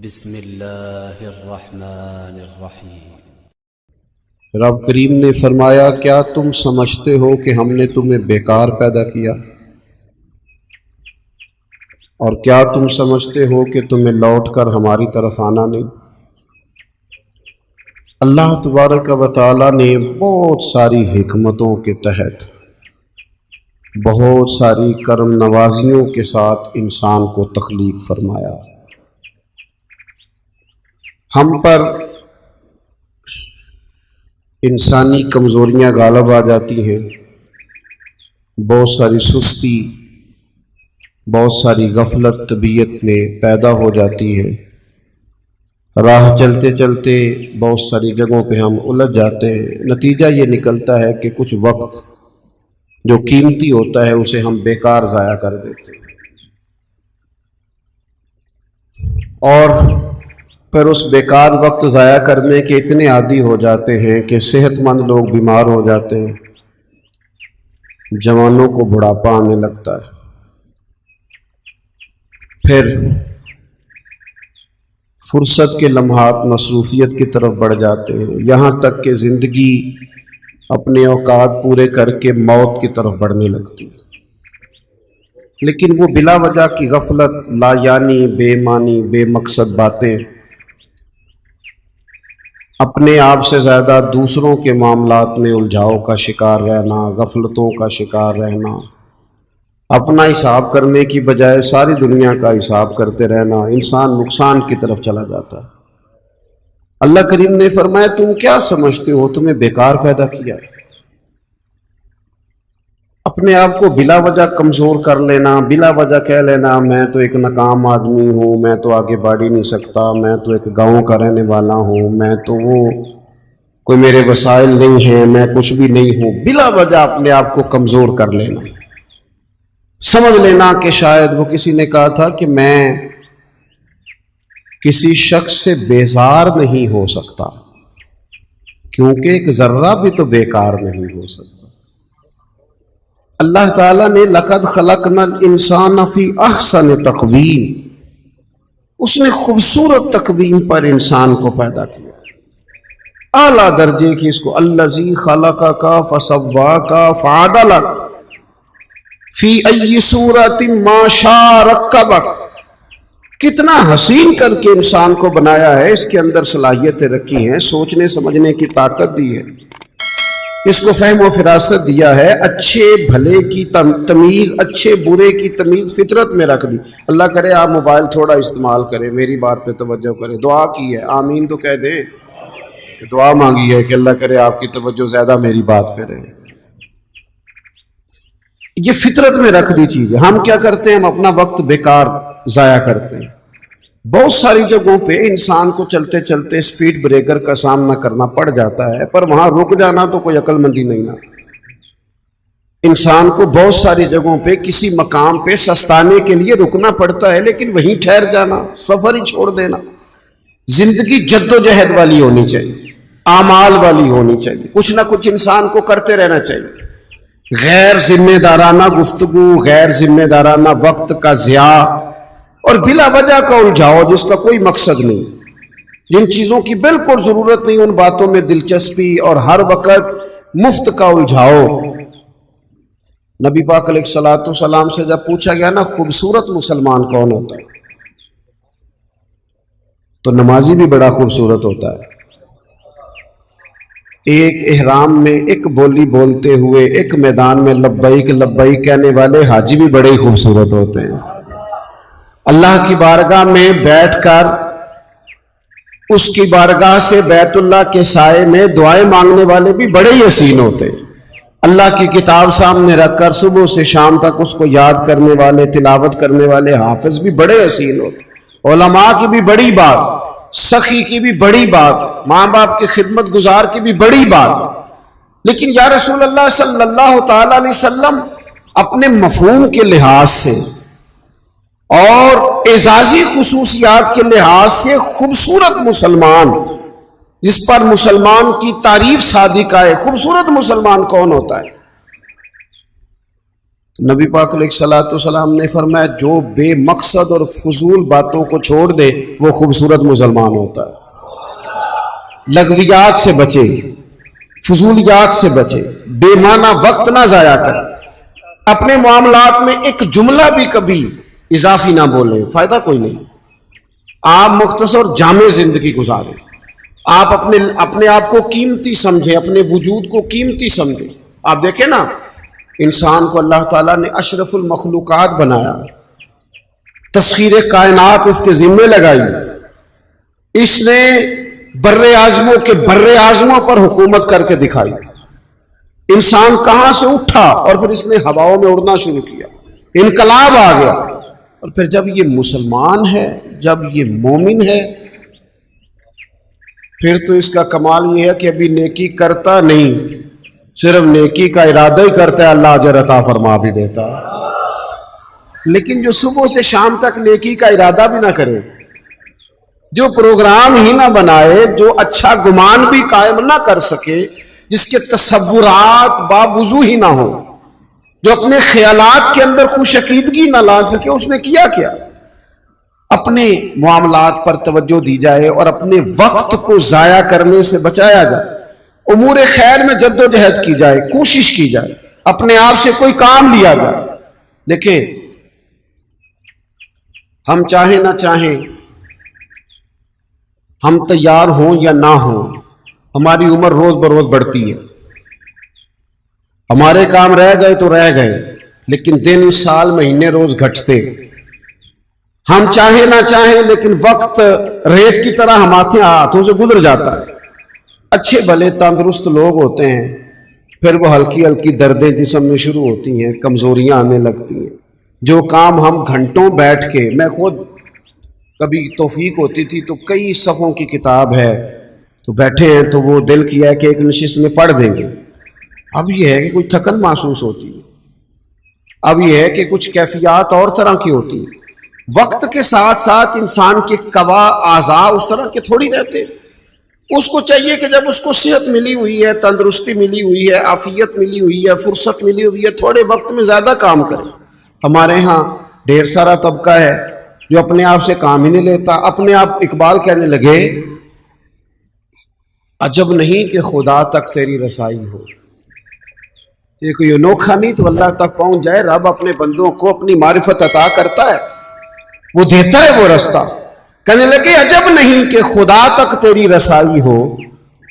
بسم اللہ الرحمن الرحیم۔ رب کریم نے فرمایا کیا تم سمجھتے ہو کہ ہم نے تمہیں بیکار پیدا کیا، اور کیا تم سمجھتے ہو کہ تمہیں لوٹ کر ہماری طرف آنا نہیں؟ اللہ تبارک و تعالیٰ نے بہت ساری حکمتوں کے تحت بہت ساری کرم نوازیوں کے ساتھ انسان کو تخلیق فرمایا۔ ہم پر انسانی کمزوریاں غالب آ جاتی ہیں، بہت ساری سستی، بہت ساری غفلت طبیعت میں پیدا ہو جاتی ہے۔ راہ چلتے چلتے بہت ساری جگہوں پہ ہم الجھ جاتے ہیں۔ نتیجہ یہ نکلتا ہے کہ کچھ وقت جو قیمتی ہوتا ہے اسے ہم بیکار ضائع کر دیتے ہیں، اور پھر اس بیکار وقت ضائع کرنے کے اتنے عادی ہو جاتے ہیں کہ صحت مند لوگ بیمار ہو جاتے ہیں، جوانوں کو بڑھاپا آنے لگتا ہے، پھر فرصت کے لمحات مصروفیت کی طرف بڑھ جاتے ہیں، یہاں تک کہ زندگی اپنے اوقات پورے کر کے موت کی طرف بڑھنے لگتی ہے۔ لیکن وہ بلا وجہ کی غفلت، لا یعنی، بے معنی، بے مقصد باتیں، اپنے آپ سے زیادہ دوسروں کے معاملات میں الجھاؤ کا شکار رہنا، غفلتوں کا شکار رہنا، اپنا حساب کرنے کی بجائے ساری دنیا کا حساب کرتے رہنا، انسان نقصان کی طرف چلا جاتا ہے۔ اللہ کریم نے فرمایا تم کیا سمجھتے ہو تمہیں بیکار پیدا کیا ہے؟ اپنے آپ کو بلا وجہ کمزور کر لینا، بلا وجہ کہہ لینا میں تو ایک ناکام آدمی ہوں، میں تو آگے بڑھ ہی نہیں سکتا، میں تو ایک گاؤں کا رہنے والا ہوں، میں تو وہ کوئی میرے وسائل نہیں ہیں، میں کچھ بھی نہیں ہوں، بلا وجہ اپنے آپ کو کمزور کر لینا، سمجھ لینا کہ شاید وہ کسی نے کہا تھا کہ میں کسی شخص سے بیزار نہیں ہو سکتا کیونکہ ایک ذرہ بھی تو بیکار نہیں ہو سکتا۔ اللہ تعالیٰ نے لَقَدْ خَلَقْنَا الْإِنسَانَ فِي أَحْسَنِ تَقْوِيمٍ، اس نے خوبصورت تقویم پر انسان کو پیدا کیا، اعلیٰ درجے کی، اس کو الَّذِي خَلَقَكَ فَسَوَّاكَ فَعَدَلَكَ فِي أَيِّ صُورَةٍ مَا شَاءَ رَكَّبَكَ، کتنا حسین کر کے انسان کو بنایا ہے، اس کے اندر صلاحیتیں رکھی ہیں، سوچنے سمجھنے کی طاقت دی ہے، اس کو فہم و فراست دیا ہے، اچھے بھلے کی تمیز، اچھے برے کی تمیز فطرت میں رکھ دی۔ اللہ کرے آپ موبائل تھوڑا استعمال کریں، میری بات پہ توجہ کریں، دعا کی ہے، آمین تو کہہ دیں، دعا مانگی ہے کہ اللہ کرے آپ کی توجہ زیادہ میری بات پہ رہے۔ یہ فطرت میں رکھ دی چیز ہے، ہم کیا کرتے ہیں، ہم اپنا وقت بیکار ضائع کرتے ہیں۔ بہت ساری جگہوں پہ انسان کو چلتے چلتے سپیڈ بریکر کا سامنا کرنا پڑ جاتا ہے، پر وہاں رک جانا تو کوئی عقل مندی نہیں نا۔ انسان کو بہت ساری جگہوں پہ کسی مقام پہ سستانے کے لیے رکنا پڑتا ہے، لیکن وہیں ٹھہر جانا، سفر ہی چھوڑ دینا۔ زندگی جد و جہد والی ہونی چاہیے، اعمال والی ہونی چاہیے، کچھ نہ کچھ انسان کو کرتے رہنا چاہیے۔ غیر ذمہ دارانہ گفتگو، غیر ذمہ دارانہ وقت کا ضیاع اور بلا وجہ کا الجھاؤ جس کا کوئی مقصد نہیں، جن چیزوں کی بالکل ضرورت نہیں ان باتوں میں دلچسپی اور ہر وقت مفت کا الجھاؤ۔ نبی پاک علیہ الصلوۃ والسلام سے جب پوچھا گیا نا خوبصورت مسلمان کون ہوتا ہے، تو نمازی بھی بڑا خوبصورت ہوتا ہے، ایک احرام میں ایک بولی بولتے ہوئے ایک میدان میں لبیک لبیک کہنے والے حاجی بھی بڑے خوبصورت ہوتے ہیں، اللہ کی بارگاہ میں بیٹھ کر اس کی بارگاہ سے بیت اللہ کے سائے میں دعائیں مانگنے والے بھی بڑے ہی حسین ہوتے ہیں، اللہ کی کتاب سامنے رکھ کر صبح سے شام تک اس کو یاد کرنے والے، تلاوت کرنے والے حافظ بھی بڑے حسین ہوتے ہیں، علماء کی بھی بڑی بات، سخی کی بھی بڑی بات، ماں باپ کی خدمت گزار کی بھی بڑی بات۔ لیکن یا رسول اللہ صلی اللہ تعالی علیہ وسلم اپنے مفہوم کے لحاظ سے اور اعزازی خصوصیات کے لحاظ سے خوبصورت مسلمان، جس پر مسلمان کی تعریف صادقہ ہے، خوبصورت مسلمان کون ہوتا ہے؟ نبی پاک علیہ الصلوۃ والسلام نے فرمایا جو بے مقصد اور فضول باتوں کو چھوڑ دے وہ خوبصورت مسلمان ہوتا ہے۔ لغویات سے بچے، فضولیات سے بچے، بے معنی وقت نہ ضائع کریں، اپنے معاملات میں ایک جملہ بھی کبھی اضافی نہ بولیں، فائدہ کوئی نہیں۔ آپ مختصر جامع زندگی گزاریں، آپ اپنے آپ کو قیمتی سمجھیں، اپنے وجود کو قیمتی سمجھیں۔ آپ دیکھیں نا، انسان کو اللہ تعالیٰ نے اشرف المخلوقات بنایا، تسخیر کائنات اس کے ذمے لگائی، اس نے بر اعظموں پر حکومت کر کے دکھائی۔ انسان کہاں سے اٹھا اور پھر اس نے ہواؤں میں اڑنا شروع کیا، انقلاب آ گیا، اور پھر جب یہ مسلمان ہے، جب یہ مومن ہے، پھر تو اس کا کمال یہ ہے کہ ابھی نیکی کرتا نہیں، صرف نیکی کا ارادہ ہی کرتا ہے، اللہ اجر عطا فرما بھی دیتا ہے۔ لیکن جو صبح سے شام تک نیکی کا ارادہ بھی نہ کرے، جو پروگرام ہی نہ بنائے، جو اچھا گمان بھی قائم نہ کر سکے، جس کے تصورات باوضو ہی نہ ہو، جو اپنے خیالات کے اندر خوش عقیدگی نہ لا سکے، اس نے کیا کیا؟ اپنے معاملات پر توجہ دی جائے اور اپنے وقت کو ضائع کرنے سے بچایا جائے، امور خیر میں جد و جہد کی جائے، کوشش کی جائے، اپنے آپ سے کوئی کام لیا جائے۔ دیکھیں، ہم چاہیں نہ چاہیں، ہم تیار ہوں یا نہ ہوں، ہماری عمر روز بروز بڑھتی ہے، ہمارے کام رہ گئے تو رہ گئے، لیکن دن، سال، مہینے روز گھٹتے۔ ہم چاہیں نہ چاہیں لیکن وقت ریت کی طرح ہمارے ہاتھوں سے گزر جاتا ہے۔ اچھے بھلے تندرست لوگ ہوتے ہیں، پھر وہ ہلکی ہلکی دردیں جسم میں شروع ہوتی ہیں، کمزوریاں آنے لگتی ہیں۔ جو کام ہم گھنٹوں بیٹھ کے، میں خود کبھی توفیق ہوتی تھی تو کئی صفوں کی کتاب ہے، تو بیٹھے ہیں تو وہ دل کیا ہے کہ ایک نشست میں پڑھ دیں گے۔ اب یہ ہے کہ کوئی تھکن محسوس ہوتی ہے، اب یہ ہے کہ کچھ کیفیات اور طرح کی ہوتی ہیں۔ وقت کے ساتھ ساتھ انسان کے قوا اعضاء اس طرح کے تھوڑی رہتے۔ اس کو چاہیے کہ جب اس کو صحت ملی ہوئی ہے، تندرستی ملی ہوئی ہے، عافیت ملی ہوئی ہے، فرصت ملی ہوئی ہے، تھوڑے وقت میں زیادہ کام کرے۔ ہمارے ہاں ڈھیر سارا طبقہ ہے جو اپنے آپ سے کام ہی نہیں لیتا۔ اپنے آپ اقبال کہنے لگے، عجب نہیں کہ خدا تک تیری رسائی ہو۔ یہ کوئی انوکھا نہیں تو اللہ تک پہنچ جائے۔ رب اپنے بندوں کو اپنی معرفت عطا کرتا ہے، وہ دیتا ہے وہ رستہ۔ کہنے لگے عجب نہیں کہ خدا تک تیری رسائی ہو،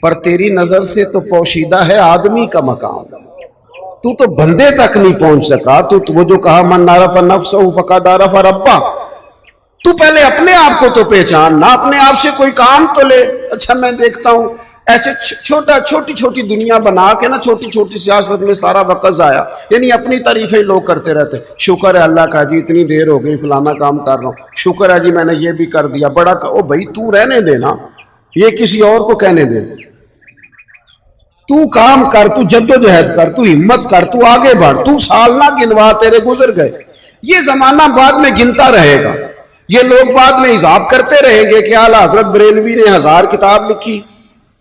پر تیری نظر سے تو پوشیدہ ہے آدمی کا مقام۔ تو بندے تک نہیں پہنچ سکا۔ تو وہ جو کہا من عرف نفسہ فقد عرف ربہ، تو پہلے اپنے آپ کو تو پہچان، نہ اپنے آپ سے کوئی کام تو لے۔ اچھا میں دیکھتا ہوں ایسے چھوٹی چھوٹی دنیا بنا کے نا، چھوٹی چھوٹی سیاست میں سارا وقت ضائع، یعنی اپنی تعریفیں لوگ کرتے رہتے۔ شکر ہے اللہ کا جی اتنی دیر ہو گئی فلانا کام کر رہا ہوں، شکر ہے جی میں نے یہ بھی کر دیا، بڑا او بھائی تو رہنے دینا، یہ کسی اور کو کہنے دے۔ تو کام کر، تو جد و جہد کر، تو ہمت کر، تو آگے بڑھ، تو سال نہ گنوا تیرے گزر گئے۔ یہ زمانہ بعد میں گنتا رہے گا، یہ لوگ بعد میں حساب کرتے رہیں گے کہ اعلیٰ حضرت بریلوی نے 1000 کتاب لکھی،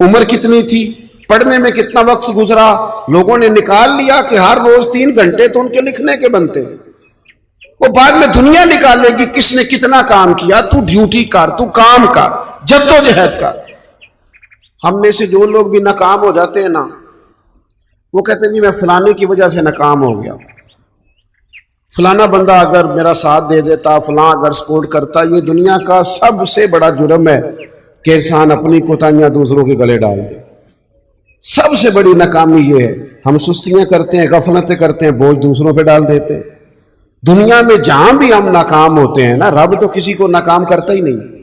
عمر کتنی تھی، پڑھنے میں کتنا وقت گزرا، لوگوں نے نکال لیا کہ ہر روز 3 گھنٹے تو ان کے لکھنے کے بنتے۔ وہ بعد میں دنیا نکالے گی کس نے کتنا کام کیا۔ تو ڈیوٹی کر، تو کام کر، جد و جہد کر۔ ہم میں سے جو لوگ بھی ناکام ہو جاتے ہیں نا، وہ کہتے ہیں جی میں فلانے کی وجہ سے ناکام ہو گیا، فلانا بندہ اگر میرا ساتھ دے دیتا، فلاں اگر سپورٹ کرتا۔ یہ دنیا کا سب سے بڑا جرم ہے کہ انسان اپنی کوتاہیاں دوسروں کے گلے ڈال دے۔ سب سے بڑی ناکامی یہ ہے، ہم سستیاں کرتے ہیں، غفلتیں کرتے ہیں، بوجھ دوسروں پہ ڈال دیتے ہیں۔ دنیا میں جہاں بھی ہم ناکام ہوتے ہیں نا، رب تو کسی کو ناکام کرتا ہی نہیں۔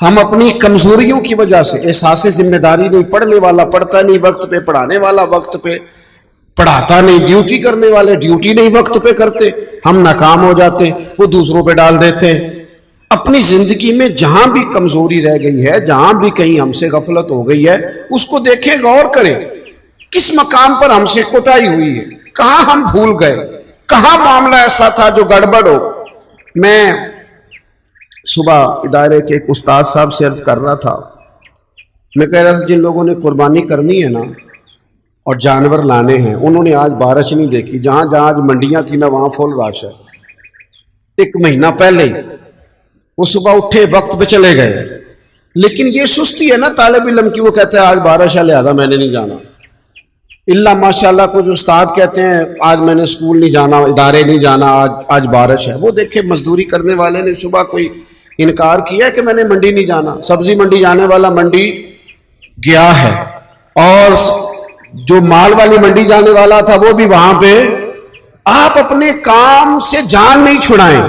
ہم اپنی کمزوریوں کی وجہ سے، احساس ذمہ داری نہیں، پڑھنے والا پڑھتا نہیں وقت پہ، پڑھانے والا وقت پہ پڑھاتا نہیں، ڈیوٹی کرنے والے ڈیوٹی نہیں وقت پہ کرتے، ہم ناکام ہو جاتے، وہ دوسروں پہ ڈال دیتے ہیں۔ اپنی زندگی میں جہاں بھی کمزوری رہ گئی ہے، جہاں بھی کہیں ہم سے غفلت ہو گئی ہے، اس کو دیکھیں، غور کریں، کس مقام پر ہم سے کوتاہی ہوئی ہے، کہاں ہم بھول گئے، کہاں معاملہ ایسا تھا جو گڑبڑ ہو۔ میں صبح ادارے کے ایک استاد صاحب سے عرض کر رہا تھا، میں کہہ رہا تھا جن لوگوں نے قربانی کرنی ہے نا، اور جانور لانے ہیں. انہوں نے آج بارش نہیں دیکھی. جہاں جہاں آج منڈیاں تھیں نا وہاں فل رش ہے. 1 مہینہ پہلے وہ صبح اٹھے وقت پہ چلے گئے. لیکن یہ سستی ہے نا طالب علم کی, وہ کہتا ہے آج بارش ہے لہذا میں نے نہیں جانا. اللہ ماشاءاللہ کچھ استاد کہتے ہیں آج میں نے اسکول نہیں جانا, ادارے نہیں جانا, آج بارش ہے. وہ دیکھے مزدوری کرنے والے نے صبح کوئی انکار کیا کہ میں نے منڈی نہیں جانا. سبزی منڈی جانے والا منڈی گیا ہے, اور جو مال والی منڈی جانے والا تھا وہ بھی وہاں پہ. آپ اپنے کام سے جان نہیں چھڑائیں.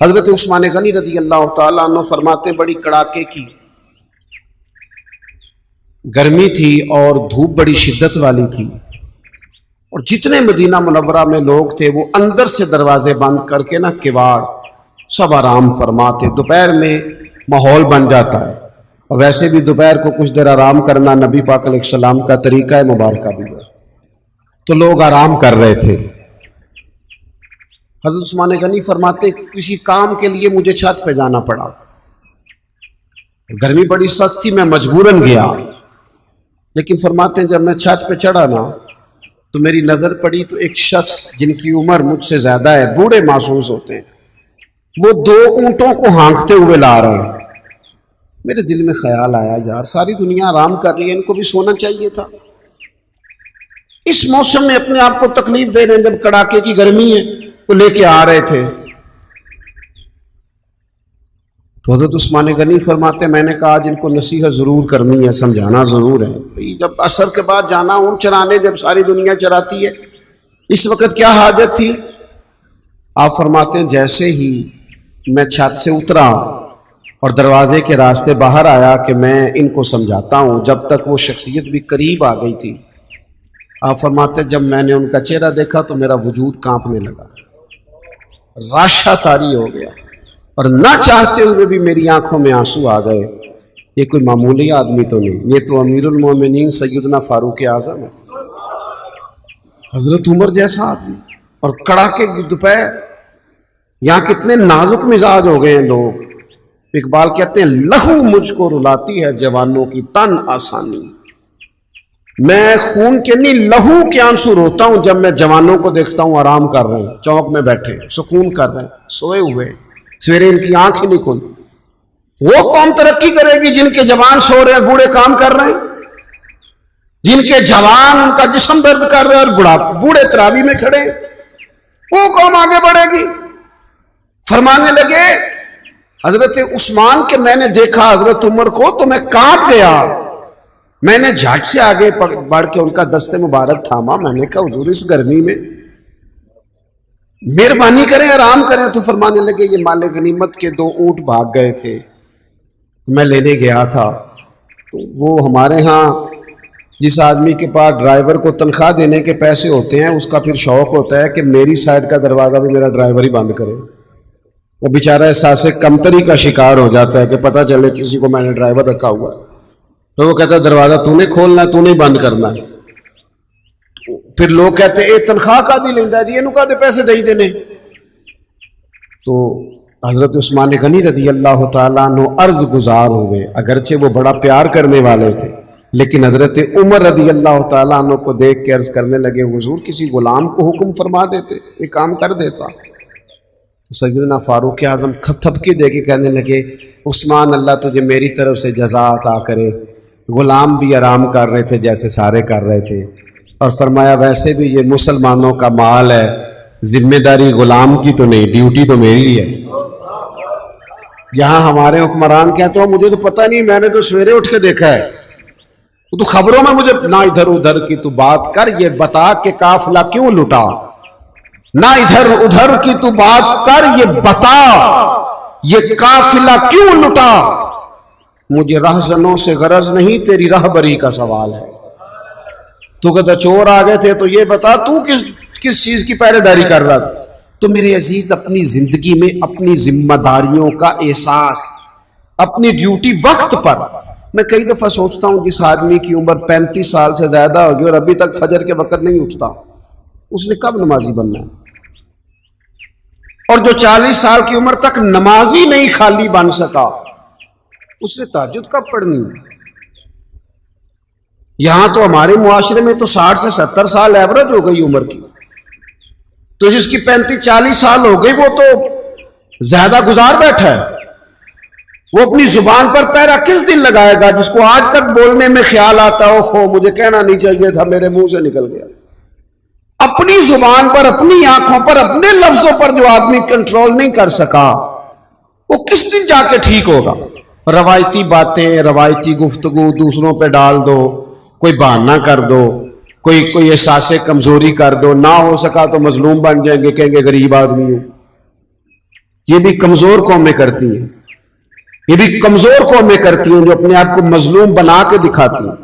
حضرت عثمان غنی رضی اللہ تعالیٰ عنہ فرماتے بڑی کڑاکے کی گرمی تھی اور دھوپ بڑی شدت والی تھی, اور جتنے مدینہ منورہ میں لوگ تھے وہ اندر سے دروازے بند کر کے نا کواڑ سب آرام فرماتے. دوپہر میں ماحول بن جاتا ہے, اور ویسے بھی دوپہر کو کچھ دیر آرام کرنا نبی پاک علیہ السلام کا طریقہ مبارکہ بھی ہے. تو لوگ آرام کر رہے تھے. حضرت عثمان غنی فرماتے کسی کام کے لیے مجھے چھت پہ جانا پڑا, گرمی بڑی سخت تھی, میں مجبوراً گیا. لیکن فرماتے ہیں جب میں چھت پہ چڑھا نا تو میری نظر پڑی تو ایک شخص جن کی عمر مجھ سے زیادہ ہے, بوڑھے محسوس ہوتے ہیں, وہ 2 اونٹوں کو ہانکتے ہوئے لا رہے ہیں. میرے دل میں خیال آیا یار ساری دنیا آرام کر رہی ہے, ان کو بھی سونا چاہیے تھا. اس موسم میں اپنے آپ کو تکلیف دے رہے ہیں, جب کڑاکے کی گرمی ہے وہ لے کے آ رہے تھے. تو حضرت عثمان غنی فرماتے میں نے کہا جن کو نصیحت ضرور کرنی ہے, سمجھانا ضرور ہے. جب عصر کے بعد جانا اونٹ چرانے, جب ساری دنیا چراتی ہے, اس وقت کیا حاجت تھی. آپ فرماتے ہیں جیسے ہی میں چھت سے اترا اور دروازے کے راستے باہر آیا کہ میں ان کو سمجھاتا ہوں, جب تک وہ شخصیت بھی قریب آ گئی تھی. آپ فرماتے جب میں نے ان کا چہرہ دیکھا تو میرا وجود کانپنے لگا, راشا طاری ہو گیا, اور نہ چاہتے ہوئے بھی میری آنکھوں میں آنسو آ گئے. یہ کوئی معمولی آدمی تو نہیں, یہ تو امیر المومنین سیدنا فاروق اعظم ہے, حضرت عمر جیسا آدمی. اور کڑاکے کی دوپہر, یہاں کتنے نازک مزاج ہو گئے ہیں لوگ. اقبال کہتے ہیں لہو مجھ کو رلاتی ہے جوانوں کی تن آسانی. میں خون کے نہیں لہو کے آنسو روتا ہوں جب میں جوانوں کو دیکھتا ہوں آرام کر رہے ہیں, چوک میں بیٹھے سکون کر رہے ہیں, سوئے ہوئے, سویرے ان کی آنکھ ہی نہیں کھلی. وہ قوم ترقی کرے گی جن کے جوان سو رہے ہیں, بوڑھے کام کر رہے ہیں, جن کے جوان ان کا جسم درد کر رہے ہیں اور بوڑھے تراویح میں کھڑے ہیں. وہ قوم آگے بڑھے گی. فرمانے لگے حضرت عثمان کے میں نے دیکھا حضرت عمر کو تو میں کانپ گیا. میں نے جھٹ سے آگے بڑھ کے ان کا دست مبارک تھاما. میں نے کہا حضور اس گرمی میں مہربانی کریں آرام کریں. تو فرمانے لگے یہ مال غنیمت کے 2 اونٹ بھاگ گئے تھے, میں لینے گیا تھا. تو وہ ہمارے ہاں جس آدمی کے پاس ڈرائیور کو تنخواہ دینے کے پیسے ہوتے ہیں اس کا پھر شوق ہوتا ہے کہ میری سائڈ کا دروازہ بھی میرا ڈرائیور ہی بند کرے. وہ بیچارہ احساس کمتری کا شکار ہو جاتا ہے کہ پتہ چلے کسی کو میں نے ڈرائیور رکھا ہوا ہے, تو وہ کہتا ہے دروازہ تو نے کھولنا ہے, تو نہیں بند کرنا ہے. پھر لوگ کہتے ہیں اے تنخواہ کا دی لیندہ جی اینو کہتے پیسے دے دینے. تو حضرت عثمان غنی رضی اللہ تعالیٰ عنہ عرض گزار ہوئے, اگرچہ وہ بڑا پیار کرنے والے تھے, لیکن حضرت عمر رضی اللہ تعالیٰ عنہ کو دیکھ کے عرض کرنے لگے حضور کسی غلام کو حکم فرما دیتے, یہ کام کر دیتا. تو سیدنا فاروق اعظم تھپکی دے کے کہنے لگے عثمان اللہ تجھے میری طرف سے جزا عطا کرے. غلام بھی آرام کر رہے تھے جیسے سارے کر رہے تھے, اور فرمایا ویسے بھی یہ مسلمانوں کا مال ہے, ذمہ داری غلام کی تو نہیں, ڈیوٹی تو میری ہے. یہاں ہمارے حکمران کہتے ہو مجھے تو پتہ نہیں, میں نے تو سویرے اٹھ کے دیکھا ہے, تو خبروں میں مجھے نہ ادھر ادھر کی تو بات کر, یہ بتا کہ قافلہ کیوں لٹا. نہ ادھر ادھر کی تو بات کر, یہ بتا یہ قافلہ کیوں لٹا. مجھے رہزنوں سے غرض نہیں, تیری رہبری کا سوال ہے. تو کہتا چور آ گئے تھے تو یہ بتا تو کس چیز کی پہرے داری کر رہا تھا. تو میرے عزیز اپنی زندگی میں اپنی ذمہ داریوں کا احساس, اپنی ڈیوٹی وقت پر. میں کئی دفعہ سوچتا ہوں جس آدمی کی عمر 35 سال سے زیادہ ہوگی اور ابھی تک فجر کے وقت نہیں اٹھتا, اس نے کب نمازی بننا ہے؟ اور جو 40 سال کی عمر تک نمازی نہیں خالی بن سکا, اس نے تہجد کب پڑھنی ہے؟ یہاں تو ہمارے معاشرے میں تو 60 سے 70 سال ایوریج ہو گئی عمر کی، تو جس کی 35-40 سال ہو گئی وہ تو زیادہ گزار بیٹھا ہے، وہ اپنی زبان پر پیرا کس دن لگائے گا جس کو آج تک بولنے میں خیال آتا ہو خو مجھے کہنا نہیں چاہیے تھا میرے منہ سے نکل گیا۔ اپنی زبان پر، اپنی آنکھوں پر، اپنے لفظوں پر جو آدمی کنٹرول نہیں کر سکا وہ کس دن جا کے ٹھیک ہوگا؟ روایتی باتیں، روایتی گفتگو دوسروں پہ ڈال دو، کوئی بہانہ کر دو، کوئی احساس کمزوری کر دو، نہ ہو سکا تو مظلوم بن جائیں گے، کہیں گے غریب آدمی ہوں۔ یہ بھی کمزور قومیں کرتی ہیں، یہ بھی کمزور قومیں کرتی ہیں جو اپنے آپ کو مظلوم بنا کے دکھاتی ہیں۔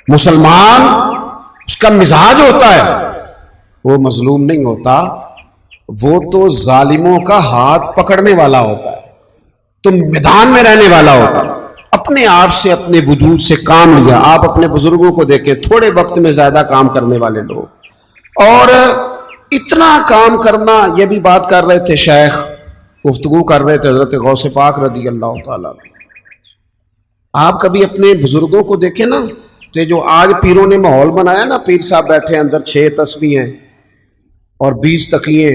مسلمان اس کا مزاج ہوتا ہے، وہ مظلوم نہیں ہوتا، وہ تو ظالموں کا ہاتھ پکڑنے والا ہوتا ہے، تو میدان میں رہنے والا ہوتا ہے، اپنے آپ سے، اپنے وجود سے کام لیا۔ آپ اپنے بزرگوں کو دیکھیں، تھوڑے وقت میں زیادہ کام کرنے والے لوگ، اور اتنا کام کرنا، یہ بھی بات کر رہے تھے شیخ، گفتگو کر رہے تھے حضرت غوث پاک رضی اللہ تعالیٰ۔ آپ کبھی اپنے بزرگوں کو دیکھیں نا، تو جو آج پیروں نے ماحول بنایا نا، پیر صاحب بیٹھے اندر 6 تسبیح ہیں اور 20 تقیے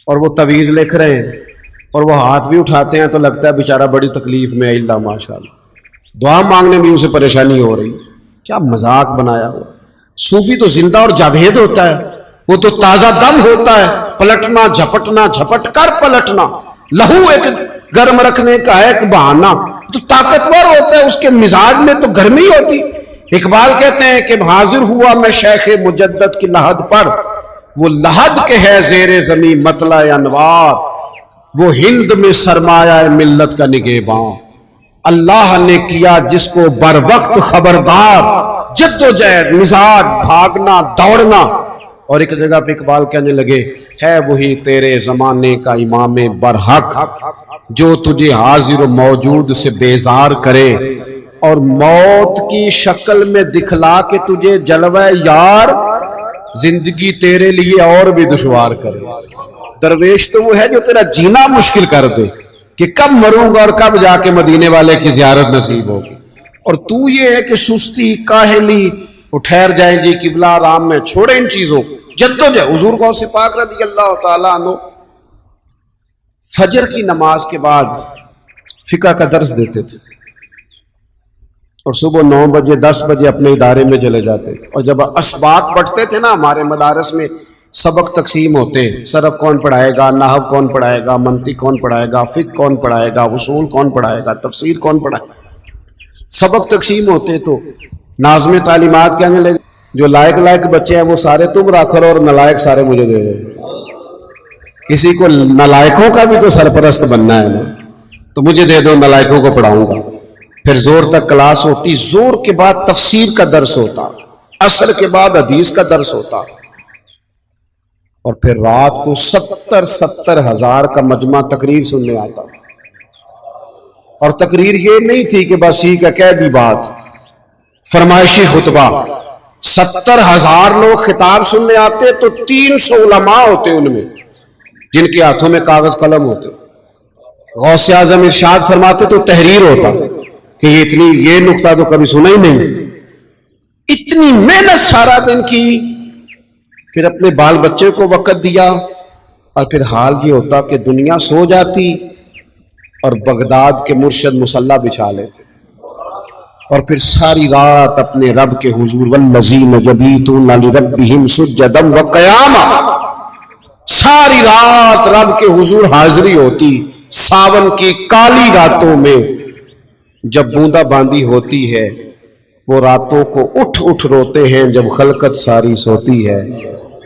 اور وہ تعویذ لکھ رہے ہیں اور وہ ہاتھ بھی اٹھاتے ہیں تو لگتا ہے بیچارہ بڑی تکلیف میں ہے، اللہ ماشاءاللہ، دعا مانگنے میں اسے پریشانی ہو رہی۔ کیا مذاق بنایا ہوا۔ صوفی تو زندہ اور جاوید ہوتا ہے، وہ تو تازہ دم ہوتا ہے، پلٹنا جھپٹنا، جھپٹ کر پلٹنا، لہو ایک گرم رکھنے کا ایک بہانہ، تو طاقتور ہوتا ہے، اس کے مزاج میں تو گرمی ہوتی۔ اقبال کہتے ہیں کہ حاضر ہوا میں شیخ مجدد کی لحد پر، وہ لحد کے ہے زیر زمین مطلع انوار، وہ ہند میں سرمایہ ملت کا نگہباں، اللہ نے کیا جس کو بر وقت خبردار، جد و جہد، مزاج، بھاگنا دوڑنا۔ اور ایک جگہ پہ اقبال کہنے لگے، ہے وہی تیرے زمانے کا امام برحق، جو تجھے حاضر و موجود سے بیزار کرے اور موت کی شکل میں دکھلا کے تجھے جلوہ یار، زندگی تیرے لیے اور بھی دشوار کرے۔ درویش تو وہ ہے جو تیرا جینا مشکل کر دے کہ کب مروں گا اور کب جا کے مدینے والے کی زیارت نصیب ہوگی، اور تو یہ ہے کہ سستی، کاہلی، وہ ٹھہر جائیں گی قبلہ آرام میں، چھوڑے ان چیزوں کو، جدوجہد۔ حضور غوث پاک رضی اللہ تعالیٰ عنہ فجر کی نماز کے بعد فقہ کا درس دیتے تھے، اور صبح 9 بجے 10 بجے اپنے ادارے میں چلے جاتے تھے، اور جب اسباق پڑھتے تھے نا، ہمارے مدارس میں سبق تقسیم ہوتے ہیں، صرف کون پڑھائے گا، نحو کون پڑھائے گا، منطق کون پڑھائے گا، فقہ کون پڑھائے گا، اصول کون پڑھائے گا، تفسیر کون پڑھائے گا، سبق تقسیم ہوتے، تو ناظم تعلیمات کہنے لگے جو لائق بچے ہیں وہ سارے تم رکھ رہو اور نالائق سارے مجھے دے دو، کسی کو نالائقوں کا بھی تو سرپرست بننا ہے نا، تو مجھے دے دو، نالائقوں کو پڑھاؤں گا۔ پھر زور تک کلاس ہوتی، زور کے بعد تفسیر کا درس ہوتا، عصر کے بعد حدیث کا درس ہوتا، اور پھر رات کو 70 ہزار کا مجمع تقریر سننے آتا، اور تقریر یہ نہیں تھی کہ بس ٹھیک ہے کہہ دی بات، فرمائشی خطبہ، 70,000 لوگ خطاب سننے آتے، تو 300 علماء ہوتے ان میں جن کے ہاتھوں میں کاغذ قلم ہوتے۔ غوث اعظم ارشاد فرماتے تو تحریر ہوتا کہ یہ نقطہ تو کبھی سنا ہی نہیں، اتنی محنت سارا دن کی، پھر اپنے بال بچے کو وقت دیا، اور پھر حال یہ ہوتا کہ دنیا سو جاتی اور بغداد کے مرشد مصلی بچھا لیتے، اور پھر ساری رات اپنے رب کے حضور والذین یبیتون لربہم سجدا وقیاما، ساری رات رب کے حضور حاضری ہوتی۔ ساون کی کالی راتوں میں جب بوندا باندی ہوتی ہے، وہ راتوں کو اٹھ روتے ہیں جب خلقت ساری سوتی ہے،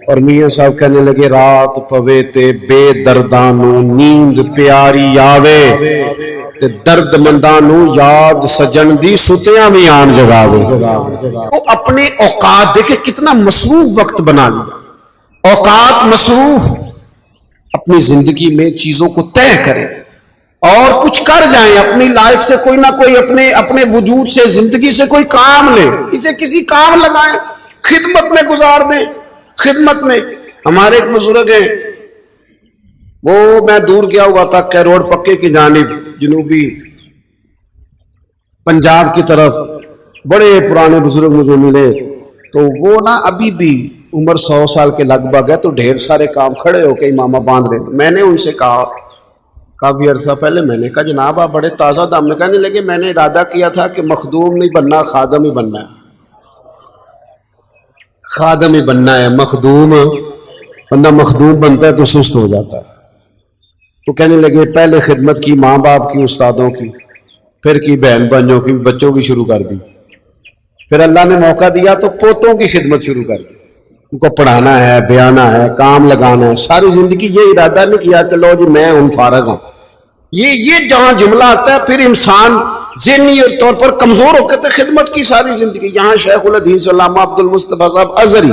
اور میاں صاحب کہنے لگے رات پوے تے بے دردانو نیند پیاری آوے تے درد مندانو یاد سجن دی ستیاں بھی آن جگاوے۔ وہ اپنے اوقات دیکھے کتنا مصروف وقت بنا لیا، اوقات مصروف، اپنی زندگی میں چیزوں کو طے کریں اور کچھ کر جائیں، اپنی لائف سے کوئی نہ کوئی، اپنے وجود سے، زندگی سے کوئی کام لیں، اسے کسی کام لگائیں، خدمت میں گزار دیں، خدمت میں۔ ہمارے ایک بزرگ ہیں، وہ میں دور گیا ہوا تھا کیروڑ پکے کی جانب، جنوبی پنجاب کی طرف، بڑے پرانے بزرگ مجھے ملے تو وہ نا ابھی بھی عمر 100 سال کے لگ بھگ ہے، تو ڈھیر سارے کام کھڑے ہو کے امامہ باندھ رہے تھے۔ میں نے ان سے کہا کافی عرصہ پہلے، میں نے کہا جناب آپ بڑے تازہ دم میں کہنے لگے میں نے ارادہ کیا تھا کہ مخدوم نہیں بننا، خادم ہی بننا ہے، خادم ہی بننا ہے، مخدوم بندہ مخدوم بنتا ہے تو سست ہو جاتا ہے۔ تو کہنے لگے پہلے خدمت کی ماں باپ کی، استادوں کی، پھر کی بہن بھائیوں کی، بچوں کی شروع کر دی، پھر اللہ نے موقع دیا تو پوتوں کی خدمت شروع کر دی، ان کو پڑھانا ہے، بیانا ہے، کام لگانا ہے۔ ساری زندگی یہ ارادہ نہیں کیا کہ لو جی میں ہوں فارغ ہوں۔ یہ جہاں جملہ آتا ہے پھر انسان ذہنی طور پر کمزور ہو کے خدمت کی ساری زندگی۔ یہاں شیخ الحدیث علامہ عبد المصطفیٰ صاحب ازہری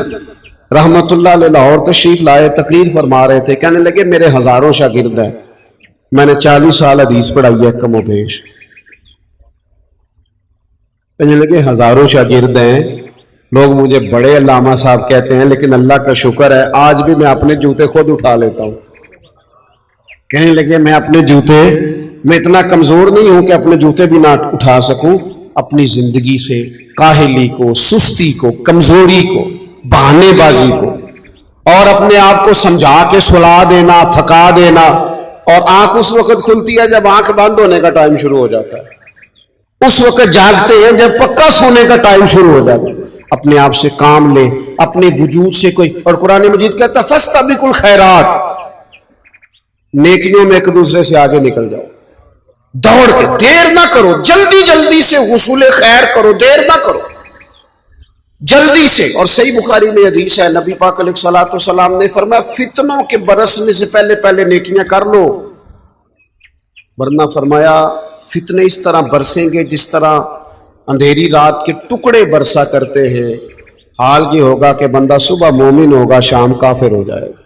رحمت اللہ علیہ لاہور تشریف لائے، تقریر فرما رہے تھے، کہنے لگے میرے ہزاروں شاگرد ہیں، میں نے 40 سال حدیث پڑھائی ہے کم و بیش۔ کہنے لگے ہزاروں شاگرد ہیں، لوگ مجھے بڑے علامہ صاحب کہتے ہیں، لیکن اللہ کا شکر ہے آج بھی میں اپنے جوتے خود اٹھا لیتا ہوں۔ کہنے لگے میں اپنے جوتے، میں اتنا کمزور نہیں ہوں کہ اپنے جوتے بھی نہ اٹھا سکوں۔ اپنی زندگی سے کاہلی کو، سستی کو، کمزوری کو، بہانے بازی کو، اور اپنے آپ کو سمجھا کے سلا دینا، تھکا دینا، اور آنکھ اس وقت کھلتی ہے جب آنکھ بند ہونے کا ٹائم شروع ہو جاتا ہے، اس وقت جاگتے ہیں جب پکا سونے کا ٹائم شروع ہو جاتا ہے۔ اپنے آپ سے کام لیں، اپنے وجود سے کوئی، اور قرآن مجید کہتا ہے فاستبقوا الخیرات، نیکیوں میں ایک دوسرے سے آگے نکل جاؤ، دوڑ کے، دیر نہ کرو، جلدی جلدی سے حصول خیر کرو، دیر نہ کرو، جلدی سے۔ اور صحیح بخاری میں حدیث ہے، نبی پاک علیہ الصلوۃ والسلام نے فرمایا فتنوں کے برسنے سے پہلے پہلے نیکیاں کر لو، ورنہ فرمایا فتنے اس طرح برسیں گے جس طرح اندھیری رات کے ٹکڑے برسا کرتے ہیں۔ حال یہ ہوگا کہ بندہ صبح مومن ہوگا، شام کافر ہو جائے گا،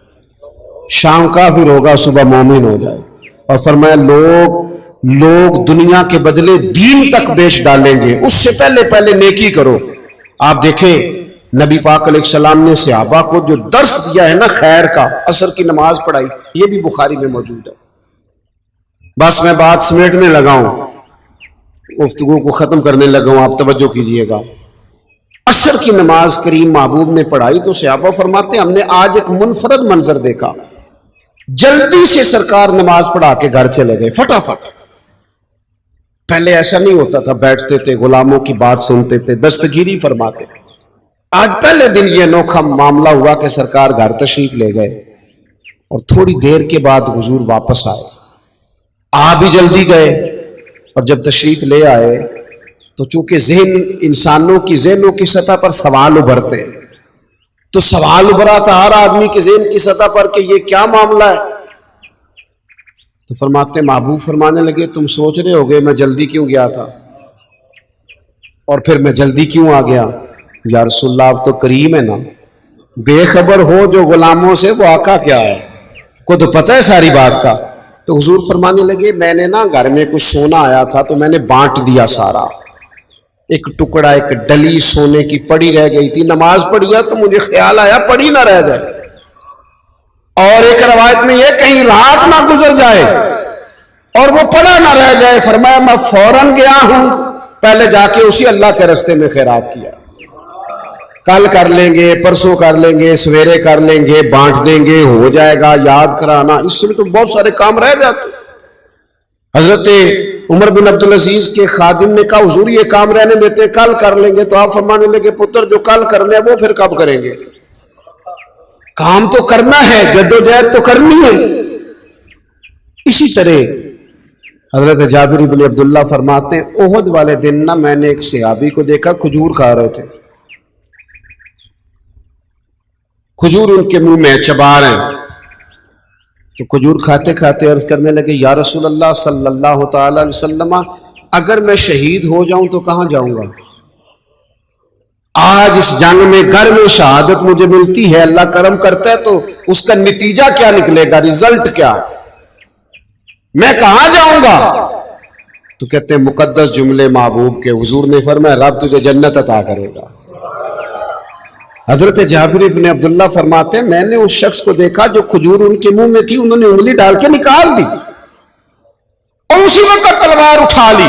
شام کافر ہوگا، صبح مومن ہو جائے گا۔ اور فرمایا لوگ دنیا کے بدلے دین تک بیچ ڈالیں گے، اس سے پہلے پہلے نیکی کرو۔ آپ دیکھیں نبی پاک علیہ السلام نے صحابہ کو جو درس دیا ہے نا خیر کا، عصر کی نماز پڑھائی، یہ بھی بخاری میں موجود ہے۔ بس میں بات سمیٹنے لگا ہوں، گفتگو کو ختم کرنے لگا ہوں، آپ توجہ کیجئے گا۔ عصر کی نماز کریم محبوب نے پڑھائی تو صحابہ فرماتے ہیں ہم نے آج ایک منفرد منظر دیکھا، جلدی سے سرکار نماز پڑھا کے گھر چلے گئے فٹافٹ۔ پہلے ایسا نہیں ہوتا تھا، بیٹھتے تھے، غلاموں کی بات سنتے تھے، دستگیری فرماتے۔ آج پہلے دن یہ انوکھا معاملہ ہوا کہ سرکار گھر تشریف لے گئے، اور تھوڑی دیر کے بعد حضور واپس آئے، آ بھی جلدی گئے، اور جب تشریف لے آئے تو چونکہ انسانوں کی ذہنوں کی سطح پر سوال ابھرتے ہیں، تو سوال ابھرا تھا ہر آدمی کے ذہن کی سطح پر کہ یہ کیا معاملہ ہے۔ تو فرماتے محبوب فرمانے لگے تم سوچ رہے ہوگے میں جلدی کیوں گیا تھا، اور پھر میں جلدی کیوں آ گیا۔ یا رسول اللہ آپ تو کریم ہے نا، بے خبر ہو جو غلاموں سے وہ آقا کیا ہے، کو تو پتہ ہے ساری بات کا۔ تو حضور فرمانے لگے میں نے نا گھر میں کچھ سونا آیا تھا تو میں نے بانٹ دیا سارا، ایک ٹکڑا، ایک ڈلی سونے کی پڑی رہ گئی تھی، نماز پڑھیا تو مجھے خیال آیا پڑی نہ رہ جائے، اور ایک روایت میں یہ کہیں رات نہ گزر جائے اور وہ پڑا نہ رہ جائے۔ فرمایا میں فوراً گیا ہوں، پہلے جا کے اسی اللہ کے راستے میں خیرات کیا، کل کر لیں گے، پرسوں کر لیں گے، سویرے کر لیں گے، بانٹ دیں گے، ہو جائے گا، یاد کرانا، اس سے تو بہت سارے کام رہ جاتے۔ حضرت عمر بن عبدالعزیز کے خادم نے کہا حضور یہ کام رہنے دیتے، کل کر لیں گے۔ تو آپ فرمانے لگے پتر جو کل کرنے ہیں وہ پھر کب کریں گے، کام تو کرنا ہے، جدوجہد تو کرنی ہے۔ اسی طرح حضرت جابر بن عبداللہ فرماتے ہیں احد والے دن نا میں نے ایک صحابی کو دیکھا کھجور کھا رہے تھے، کھجور ان کے منہ میں چبا رہے ہیں، تو کھجور کھاتے کھاتے عرض کرنے لگے یا رسول اللہ صلی اللہ تعالی علیہ وسلم اگر میں شہید ہو جاؤں تو کہاں جاؤں گا؟ آج اس جنگ میں گھر میں شہادت مجھے ملتی ہے، اللہ کرم کرتا ہے تو اس کا نتیجہ کیا نکلے گا، رزلٹ کیا، میں کہاں جاؤں گا؟ تو کہتے ہیں مقدس جملے محبوب کے، حضور نے فرمایا رب تجھے جنت عطا کرے گا۔ حضرت جابر بن عبداللہ فرماتے ہیں میں نے اس شخص کو دیکھا جو کھجور ان کے منہ میں تھی، انہوں نے انگلی ڈال کے نکال دی اور اسی وقت تلوار اٹھا لی،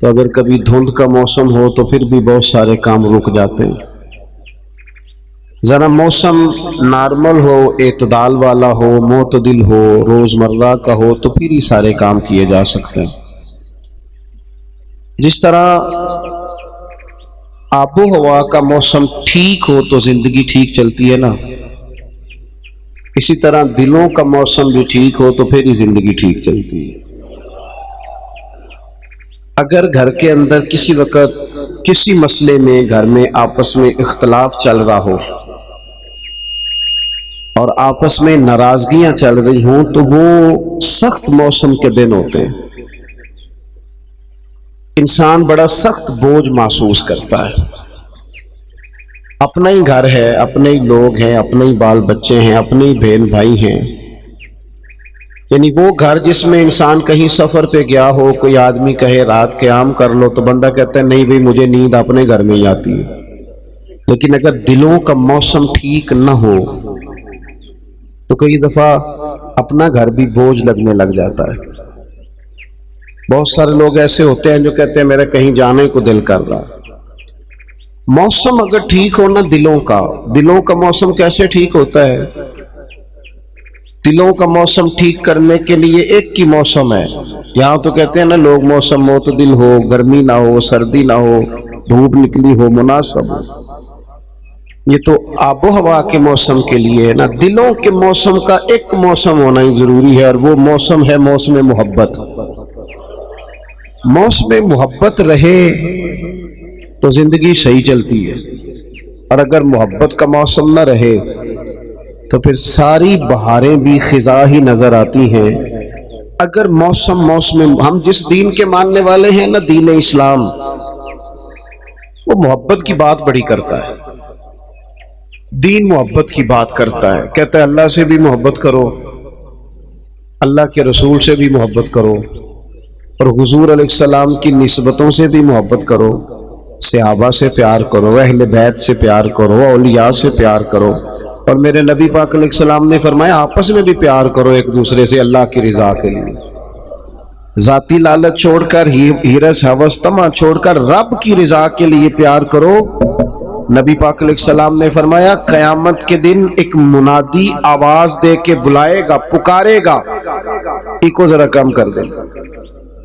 تو اگر کبھی دھند کا موسم ہو تو پھر بھی بہت سارے کام رک جاتے ہیں. ذرا موسم نارمل ہو، اعتدال والا ہو، معتدل ہو، روزمرہ کا ہو تو پھر ہی سارے کام کیے جا سکتے ہیں. جس طرح آب و ہوا کا موسم ٹھیک ہو تو زندگی ٹھیک چلتی ہے نا، اسی طرح دلوں کا موسم بھی ٹھیک ہو تو پھر ہی زندگی ٹھیک چلتی ہے. اگر گھر کے اندر کسی وقت کسی مسئلے میں گھر میں آپس میں اختلاف چل رہا ہو اور آپس میں ناراضگیاں چل رہی ہوں تو وہ سخت موسم کے دن ہوتے ہیں. انسان بڑا سخت بوجھ محسوس کرتا ہے. اپنا ہی گھر ہے، اپنے ہی لوگ ہیں، اپنے ہی بال بچے ہیں، اپنے ہی بہن بھائی ہیں، یعنی وہ گھر جس میں انسان کہیں سفر پہ گیا ہو، کوئی آدمی کہے رات قیام کر لو تو بندہ کہتا ہے نہیں بھئی مجھے نیند اپنے گھر میں ہی آتی ہے. لیکن اگر دلوں کا موسم ٹھیک نہ ہو تو کئی دفعہ اپنا گھر بھی بوجھ لگنے لگ جاتا ہے. بہت سارے لوگ ایسے ہوتے ہیں جو کہتے ہیں میرا کہیں جانے کو دل کر رہا. موسم اگر ٹھیک ہو نا دلوں کا موسم کیسے ٹھیک ہوتا ہے؟ دلوں کا موسم ٹھیک کرنے کے لیے ایک ہی موسم ہے. یہاں تو کہتے ہیں نا لوگ موسم معتدل ہو، گرمی نہ ہو، سردی نہ ہو، دھوپ نکلی ہو، مناسب ہو. یہ تو آب و ہوا کے موسم کے لیے ہے نا. دلوں کے موسم کا ایک موسم ہونا ہی ضروری ہے اور وہ موسم ہے موسم محبت. موسم محبت رہے تو زندگی صحیح چلتی ہے، اور اگر محبت کا موسم نہ رہے تو پھر ساری بہاریں بھی خزاں ہی نظر آتی ہیں. اگر موسم ہم جس دین کے ماننے والے ہیں نا، دین اسلام، وہ محبت کی بات بڑی کرتا ہے. دین محبت کی بات کرتا ہے، کہتا ہے اللہ سے بھی محبت کرو، اللہ کے رسول سے بھی محبت کرو، اور حضور علیہ السلام کی نسبتوں سے بھی محبت کرو، صحابہ سے پیار کرو، اہل بیت سے پیار کرو، اولیاء سے پیار کرو. اور میرے نبی پاک علیہ السلام نے فرمایا آپس میں بھی پیار کرو ایک دوسرے سے اللہ کی رضا کے لیے. ذاتی لالچ چھوڑ کر، ہرس ہوس طمع چھوڑ کر رب کی رضا کے لیے پیار کرو. نبی پاک علیہ السلام نے فرمایا قیامت کے دن ایک منادی آواز دے کے بلائے گا، پکارے گا، ایکو ذرا کم کر دیں،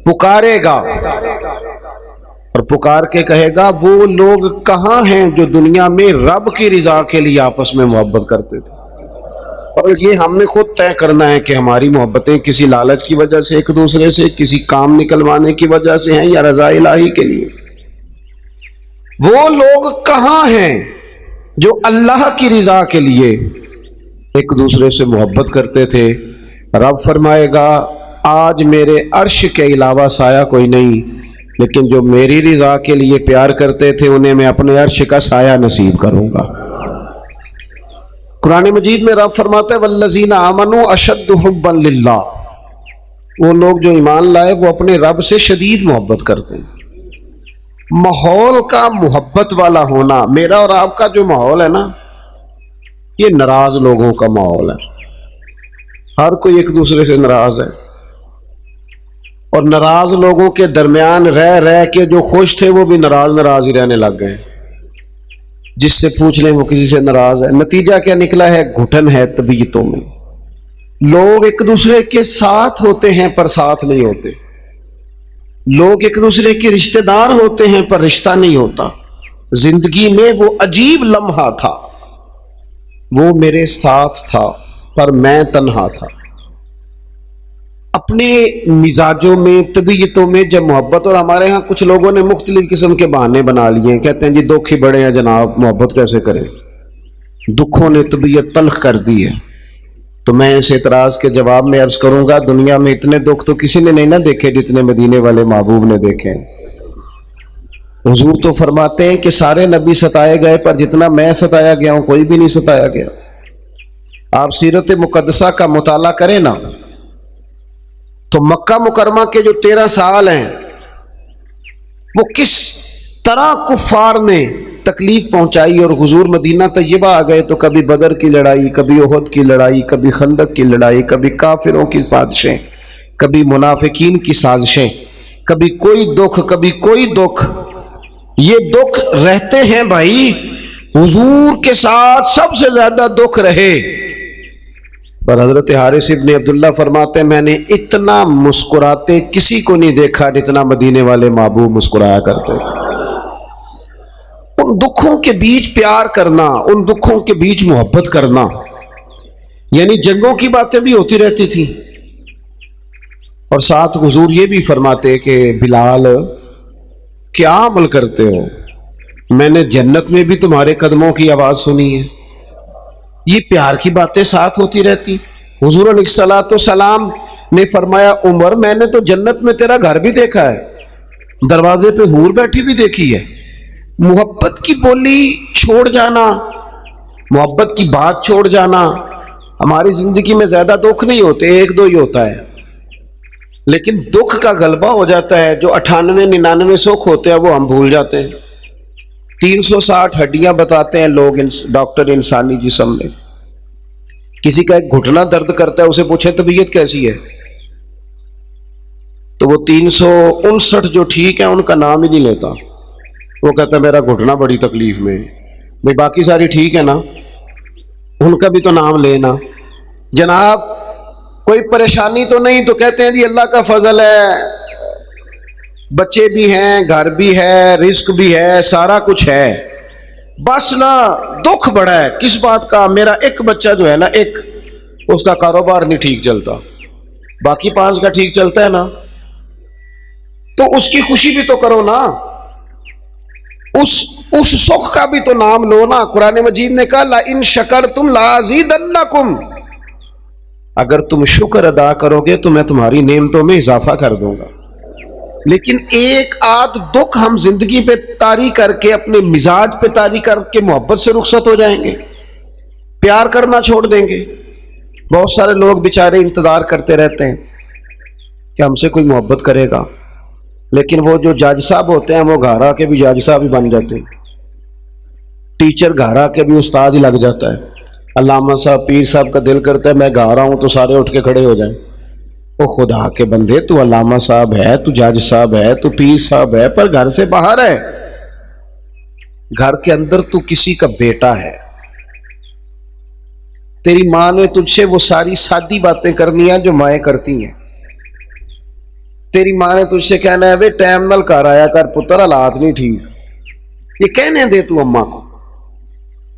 پکارے گا اور پکار کے کہے گا وہ لوگ کہاں ہیں جو دنیا میں رب کی رضا کے لیے آپس میں محبت کرتے تھے. اور یہ ہم نے خود طے کرنا ہے کہ ہماری محبتیں کسی لالچ کی وجہ سے ایک دوسرے سے، کسی کام نکلوانے کی وجہ سے ہیں، یا رضا الہی کے لیے. وہ لوگ کہاں ہیں جو اللہ کی رضا کے لیے ایک دوسرے سے محبت کرتے تھے. رب فرمائے گا آج میرے عرش کے علاوہ سایہ کوئی نہیں، لیکن جو میری رضا کے لیے پیار کرتے تھے انہیں میں اپنے عرش کا سایہ نصیب کروں گا. قرآن مجید میں رب فرماتا ہے والذین آمنوا اشد حبا للہ، وہ لوگ جو ایمان لائے وہ اپنے رب سے شدید محبت کرتے ہیں. ماحول کا محبت والا ہونا، میرا اور آپ کا جو ماحول ہے نا، یہ ناراض لوگوں کا ماحول ہے. ہر کوئی ایک دوسرے سے ناراض ہے، اور ناراض لوگوں کے درمیان رہ کے جو خوش تھے وہ بھی ناراض ہی رہنے لگ گئے. جس سے پوچھ لیں وہ کسی سے ناراض ہے. نتیجہ کیا نکلا ہے؟ گھٹن ہے طبیعتوں میں. لوگ ایک دوسرے کے ساتھ ہوتے ہیں پر ساتھ نہیں ہوتے. لوگ ایک دوسرے کے رشتہ دار ہوتے ہیں پر رشتہ نہیں ہوتا. زندگی میں وہ عجیب لمحہ تھا، وہ میرے ساتھ تھا پر میں تنہا تھا. اپنے مزاجوں میں، طبیعتوں میں جب محبت، اور ہمارے ہاں کچھ لوگوں نے مختلف قسم کے بہانے بنا لیے ہیں، کہتے ہیں جی دکھ ہی بڑے ہیں جناب، محبت کیسے کریں، دکھوں نے طبیعت تلخ کر دی ہے. تو میں اس اعتراض کے جواب میں عرض کروں گا دنیا میں اتنے دکھ تو کسی نے نہیں نہ دیکھے جتنے مدینے والے محبوب نے دیکھے. حضور تو فرماتے ہیں کہ سارے نبی ستائے گئے پر جتنا میں ستایا گیا ہوں کوئی بھی نہیں ستایا گیا. آپ سیرت مقدسہ کا مطالعہ کریں نا تو مکہ مکرمہ کے جو 13 سال ہیں وہ کس طرح کفار نے تکلیف پہنچائی، اور حضور مدینہ طیبہ آ گئے تو کبھی بدر کی لڑائی، کبھی احد کی لڑائی، کبھی خندق کی لڑائی، کبھی کافروں کی سازشیں، کبھی منافقین کی سازشیں. کبھی کوئی دکھ کبھی کوئی دکھ، یہ دکھ رہتے ہیں بھائی، حضور کے ساتھ سب سے زیادہ دکھ رہے۔ پر حضرت حارث ابن عبداللہ فرماتے ہیں میں نے اتنا مسکراتے کسی کو نہیں دیکھا جتنا مدینے والے محبوب مسکرایا کرتے تھے۔ ان دکھوں کے بیچ پیار کرنا، ان دکھوں کے بیچ محبت کرنا، یعنی جنگوں کی باتیں بھی ہوتی رہتی تھی، اور ساتھ حضور یہ بھی فرماتے کہ بلال کیا عمل کرتے ہو، میں نے جنت میں بھی تمہارے قدموں کی آواز سنی ہے۔ یہ پیار کی باتیں ساتھ ہوتی رہتی۔ حضور علیہ الصلوۃ والسلام نے فرمایا عمر میں نے تو جنت میں تیرا گھر بھی دیکھا ہے، دروازے پہ حور بیٹھی بھی دیکھی ہے۔ محبت کی بولی چھوڑ جانا، محبت کی بات چھوڑ جانا، ہماری زندگی میں زیادہ دکھ نہیں ہوتے، ایک دو ہی ہوتا ہے، لیکن دکھ کا غلبہ ہو جاتا ہے۔ جو 98 99 سکھ ہوتے ہیں وہ ہم بھول جاتے ہیں۔ 360 ہڈیاں بتاتے ہیں لوگ، ڈاکٹر انسانی جسم میں۔ کسی کا ایک گھٹنا درد کرتا ہے، اسے پوچھے طبیعت کیسی ہے، تو وہ 359 جو ٹھیک ہے ان کا نام ہی نہیں لیتا، وہ کہتا ہے میرا گھٹنا بڑی تکلیف میں، بھئی باقی ساری ٹھیک ہے نا، ان کا بھی تو نام لینا۔ جناب کوئی پریشانی تو نہیں، تو کہتے ہیں جی اللہ کا فضل ہے، بچے بھی ہیں، گھر بھی ہے، رزق بھی ہے، سارا کچھ ہے، بس نا دکھ بڑا ہے۔ کس بات کا؟ میرا ایک بچہ جو ہے نا، ایک، اس کا کاروبار نہیں ٹھیک چلتا، باقی 5 کا ٹھیک چلتا ہے نا، تو اس کی خوشی بھی تو کرو نا، اس سکھ کا بھی تو نام لو نا۔ قرآن مجید نے کہا لَإِن شَكَرْتُمْ لَأَزِيدَنَّكُمْ، اگر تم شکر ادا کرو گے تو میں تمہاری نعمتوں میں اضافہ کر دوں گا۔ لیکن ایک آدھ دکھ ہم زندگی پہ طاری کر کے، اپنے مزاج پہ طاری کر کے محبت سے رخصت ہو جائیں گے، پیار کرنا چھوڑ دیں گے۔ بہت سارے لوگ بیچارے انتظار کرتے رہتے ہیں کہ ہم سے کوئی محبت کرے گا، لیکن وہ جو جج صاحب ہوتے ہیں وہ گھر آ کے بھی جج صاحب ہی بن جاتے ہیں، ٹیچر گھر آ کے بھی استاد ہی لگ جاتا ہے۔ علامہ صاحب، پیر صاحب کا دل کرتا ہے میں گا رہا ہوں تو سارے اٹھ کے کھڑے ہو جائیں۔ او خدا کے بندے، تو علامہ صاحب ہے، تو جج صاحب ہے، تو پیر صاحب ہے، پر گھر سے باہر ہے، گھر کے اندر تو کسی کا بیٹا ہے۔ تیری ماں نے تجھ سے وہ ساری سادی باتیں کرنی ہیں جو مائیں کرتی ہیں۔ تیری ماں نے تجھ سے کہنا ہے بے ٹائم نال کر آیا کر پتر، حالات نہیں ٹھیک، یہ کہنے دے تو اماں کو۔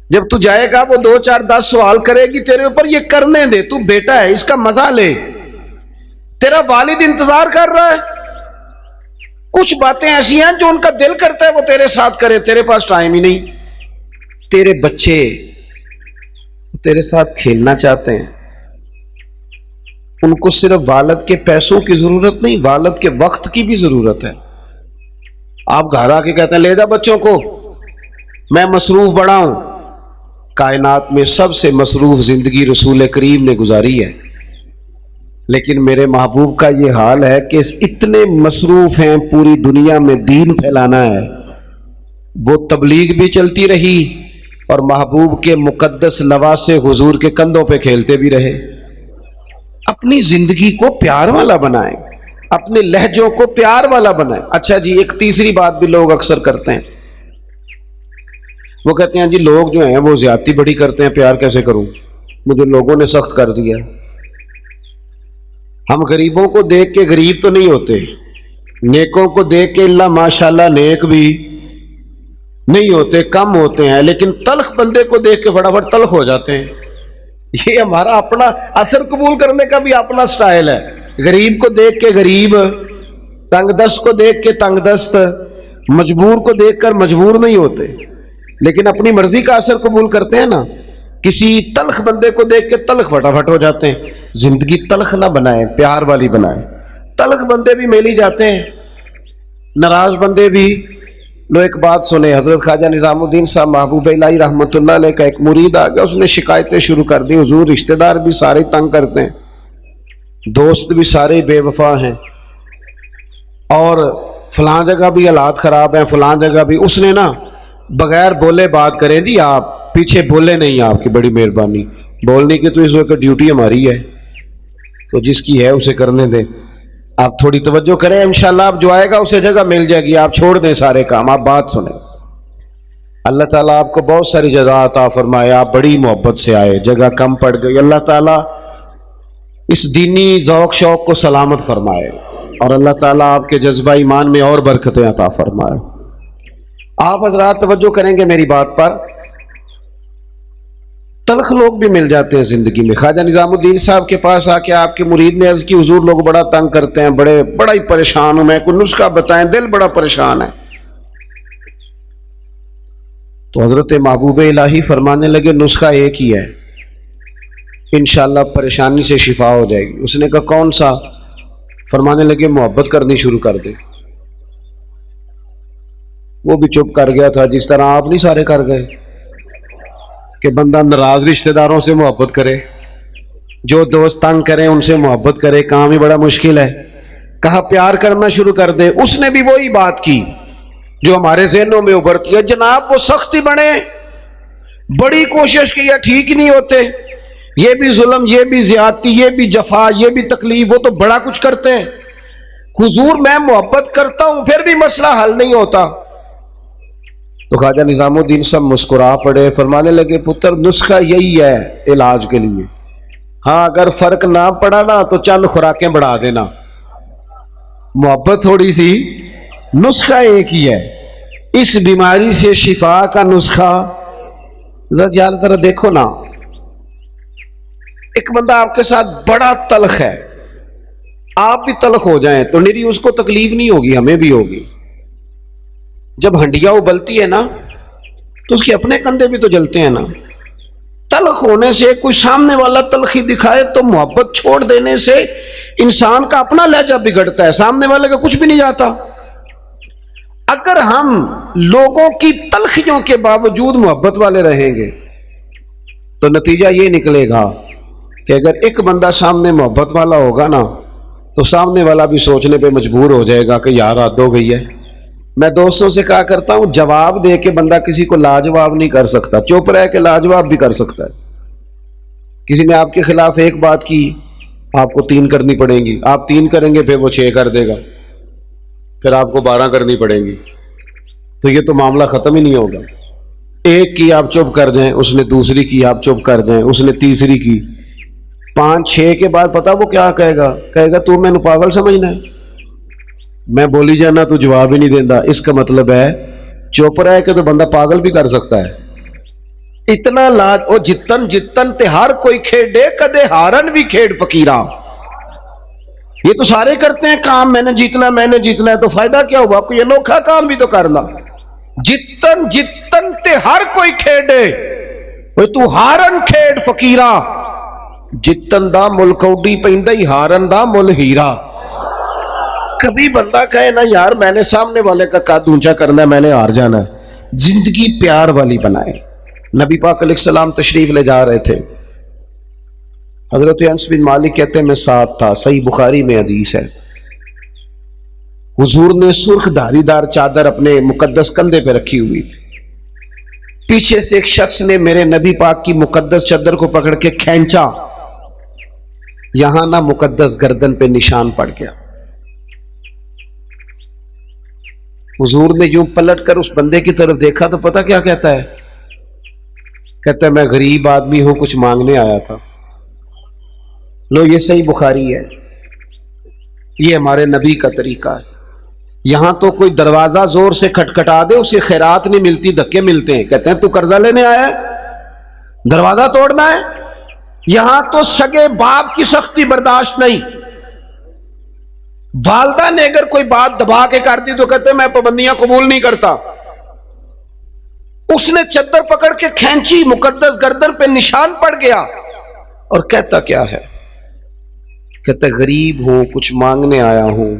جب تو جائے گا وہ 2 4 10 سوال کرے گی تیرے اوپر، یہ کرنے دے، تو بیٹا ہے، اس کا مزہ لے۔ تیرا والد انتظار کر رہا ہے، کچھ باتیں ایسی ہیں جو ان کا دل کرتا ہے وہ تیرے ساتھ کرے، تیرے پاس ٹائم ہی نہیں۔ تیرے بچے تیرے ساتھ کھیلنا چاہتے ہیں، ان کو صرف والد کے پیسوں کی ضرورت نہیں، والد کے وقت کی بھی ضرورت ہے۔ آپ گھر آ کے کہتے ہیں لے جا بچوں کو، میں مصروف بڑا ہوں۔ کائنات میں سب سے مصروف زندگی رسول کریم نے گزاری ہے، لیکن میرے محبوب کا یہ حال ہے کہ اتنے مصروف ہیں، پوری دنیا میں دین پھیلانا ہے۔ وہ تبلیغ بھی چلتی رہی اور محبوب کے مقدس نواسے حضور کے کندھوں پہ کھیلتے بھی رہے۔ اپنی زندگی کو پیار والا بنائیں، اپنے لہجوں کو پیار والا بنائیں۔ اچھا جی، ایک تیسری بات بھی لوگ اکثر کرتے ہیں، وہ کہتے ہیں جی لوگ جو ہیں وہ زیادتی بڑی کرتے ہیں، پیار کیسے کروں، مجھے لوگوں نے سخت کر دیا۔ ہم غریبوں کو دیکھ کے غریب تو نہیں ہوتے، نیکوں کو دیکھ کے اللہ ماشاءاللہ نیک بھی نہیں ہوتے، کم ہوتے ہیں، لیکن تلخ بندے کو دیکھ کے فٹافٹ تلخ ہو جاتے ہیں۔ یہ ہمارا اپنا اثر قبول کرنے کا بھی اپنا سٹائل ہے۔ غریب کو دیکھ کے غریب، تنگ دست کو دیکھ کے تنگ دست، مجبور کو دیکھ کر مجبور نہیں ہوتے، لیکن اپنی مرضی کا اثر قبول کرتے ہیں نا۔ کسی تلخ بندے کو دیکھ کے تلخ فٹافٹ ہو جاتے ہیں۔ زندگی تلخ نہ بنائیں، پیار والی بنائیں۔ تلخ بندے بھی میل ہی جاتے ہیں، ناراض بندے بھی۔ لو ایک بات سنیں، حضرت خواجہ نظام الدین صاحب محبوب الہی رحمۃ اللہ علیہ کا ایک مرید آ گیا، اس نے شکایتیں شروع کر دی، حضور رشتہ دار بھی سارے تنگ کرتے ہیں، دوست بھی سارے بے وفا ہیں، اور فلاں جگہ بھی حالات خراب ہیں، فلاں جگہ بھی۔ اس نے نا بغیر بولے بات کریں جی، آپ پیچھے بولے نہیں، آپ کی بڑی مہربانی، بولنے کی تو اس وقت ڈیوٹی ہماری ہے، تو جس کی ہے اسے کرنے دیں۔ آپ تھوڑی توجہ کریں، انشاءاللہ آپ جو آئے گا اسے جگہ مل جائے گی، آپ چھوڑ دیں سارے کام، آپ بات سنیں۔ اللہ تعالیٰ آپ کو بہت ساری جزا عطا فرمائے، آپ بڑی محبت سے آئے، جگہ کم پڑ گئی، اللہ تعالیٰ اس دینی ذوق شوق کو سلامت فرمائے، اور اللہ تعالیٰ آپ کے جذبہ ایمان میں اور برکتیں عطا فرمائے۔ آپ حضرات توجہ کریں گے میری بات پر، تلخ لوگ بھی مل جاتے ہیں زندگی میں۔ خواجہ نظام الدین صاحب کے پاس آ کے آپ کے مرید نے عرض کی حضور لوگ بڑا تنگ کرتے ہیں، بڑا ہی پریشان ہوں میں، کوئی نسخہ بتائیں، دل بڑا پریشان ہے۔ تو حضرت محبوب الہی فرمانے لگے نسخہ ایک ہی ہے، انشاءاللہ پریشانی سے شفا ہو جائے گی۔ اس نے کہا کون سا؟ فرمانے لگے محبت کرنی شروع کر دے۔ وہ بھی چپ کر گیا تھا، جس طرح آپ نہیں سارے کر گئے کہ بندہ ناراض رشتہ داروں سے محبت کرے، جو دوست تنگ کریں ان سے محبت کرے، کام ہی بڑا مشکل ہے۔ کہا پیار کرنا شروع کر دے۔ اس نے بھی وہی بات کی جو ہمارے ذہنوں میں ابھرتی ہے، جناب وہ سختی بنے، بڑی کوشش کی، ٹھیک نہیں ہوتے، یہ بھی ظلم، یہ بھی زیادتی، یہ بھی جفا، یہ بھی تکلیف، وہ تو بڑا کچھ کرتے ہیں۔ حضور میں محبت کرتا ہوں پھر بھی مسئلہ حل نہیں ہوتا۔ تو خواجہ نظام الدین صاحب مسکرا پڑے، فرمانے لگے پتر نسخہ یہی ہے علاج کے لیے، ہاں اگر فرق نہ پڑا نا تو چند خوراکیں بڑھا دینا، محبت تھوڑی سی، نسخہ ایک ہی ہے۔ اس بیماری سے شفا کا نسخہ ذرا دیکھو نا، ایک بندہ آپ کے ساتھ بڑا تلخ ہے، آپ بھی تلخ ہو جائیں تو میری اس کو تکلیف نہیں ہوگی، ہمیں بھی ہوگی۔ جب ہنڈیا ابلتی ہے نا تو اس کے اپنے کندھے بھی تو جلتے ہیں نا۔ تلخ ہونے سے کوئی سامنے والا تلخی دکھائے تو محبت چھوڑ دینے سے انسان کا اپنا لہجہ بگڑتا ہے، سامنے والے کا کچھ بھی نہیں جاتا۔ اگر ہم لوگوں کی تلخیوں کے باوجود محبت والے رہیں گے تو نتیجہ یہ نکلے گا کہ اگر ایک بندہ سامنے محبت والا ہوگا نا تو سامنے والا بھی سوچنے پہ مجبور ہو جائے گا کہ یار حد ہو گئی ہے۔ میں دوستوں سے کہا کرتا ہوں جواب دے کے بندہ کسی کو لاجواب نہیں کر سکتا، چپ رہ کے لاجواب بھی کر سکتا ہے۔ کسی نے آپ کے خلاف ایک بات کی، آپ کو 3 کرنی پڑیں گی، آپ 3 کریں گے پھر وہ 6 کر دے گا، پھر آپ کو 12 کرنی پڑیں گی، تو یہ تو معاملہ ختم ہی نہیں ہوگا۔ ایک کی آپ چپ کر دیں، اس نے دوسری کی آپ چپ کر دیں، اس نے تیسری کی، 5 6 کے بعد پتا وہ کیا کہے گا تو میں نے پاگل سمجھنا ہے، میں بولی جانا تو جواب ہی نہیں دینا۔ اس کا مطلب ہے چپ رہ کے تو بندہ پاگل بھی کر سکتا ہے۔ اتنا لاج او جتن جتن تے ہر کوئی کھیڈے کدے ہارن بھی کھیڈ فقیرا۔ یہ تو سارے کرتے ہیں کام، میں نے جیتنا ہے، تو فائدہ کیا ہوا؟ کوئی انوکھا کام بھی تو کرنا۔ جتن جتن تے ہر کوئی کھیڈے، تو ہارن کھیڈ فقیرا، جتن دا مل کوڈی پیندا ہی ہارن دا مل ہیرا۔ کبھی بندہ کہے نا یار میں نے سامنے والے کا قد اونچا کرنا ہے، میں نے ہار جانا ہے، زندگی پیار والی بنائے۔ نبی پاک علیہ السلام تشریف لے جا رہے تھے، حضرت انس بن مالک کہتے ہیں میں ساتھ تھا، صحیح بخاری میں حدیث ہے، حضور نے سرخ دھاری دار چادر اپنے مقدس کندھے پہ رکھی ہوئی تھی، پیچھے سے ایک شخص نے میرے نبی پاک کی مقدس چادر کو پکڑ کے کھینچا، یہاں نہ مقدس گردن پہ نشان پڑ گیا۔ حضور نے یوں پلٹ کر اس بندے کی طرف دیکھا تو پتہ کیا کہتا ہے؟ کہتا ہے میں غریب آدمی ہوں، کچھ مانگنے آیا تھا۔ لو یہ صحیح بخاری ہے، یہ ہمارے نبی کا طریقہ ہے۔ یہاں تو کوئی دروازہ زور سے کھٹکھٹا دے اسے خیرات نہیں ملتی، دھکے ملتے ہیں، کہتے ہیں تو قرضہ لینے آیا ہے، دروازہ توڑنا ہے۔ یہاں تو سگے باپ کی سختی برداشت نہیں، والدہ نے اگر کوئی بات دبا کے کر دی تو کہتے ہیں میں پابندیاں قبول نہیں کرتا۔ اس نے چادر پکڑ کے کھینچی، مقدس گردن پہ نشان پڑ گیا، اور کہتا کیا ہے؟ کہتا ہے غریب ہوں، کچھ مانگنے آیا ہوں۔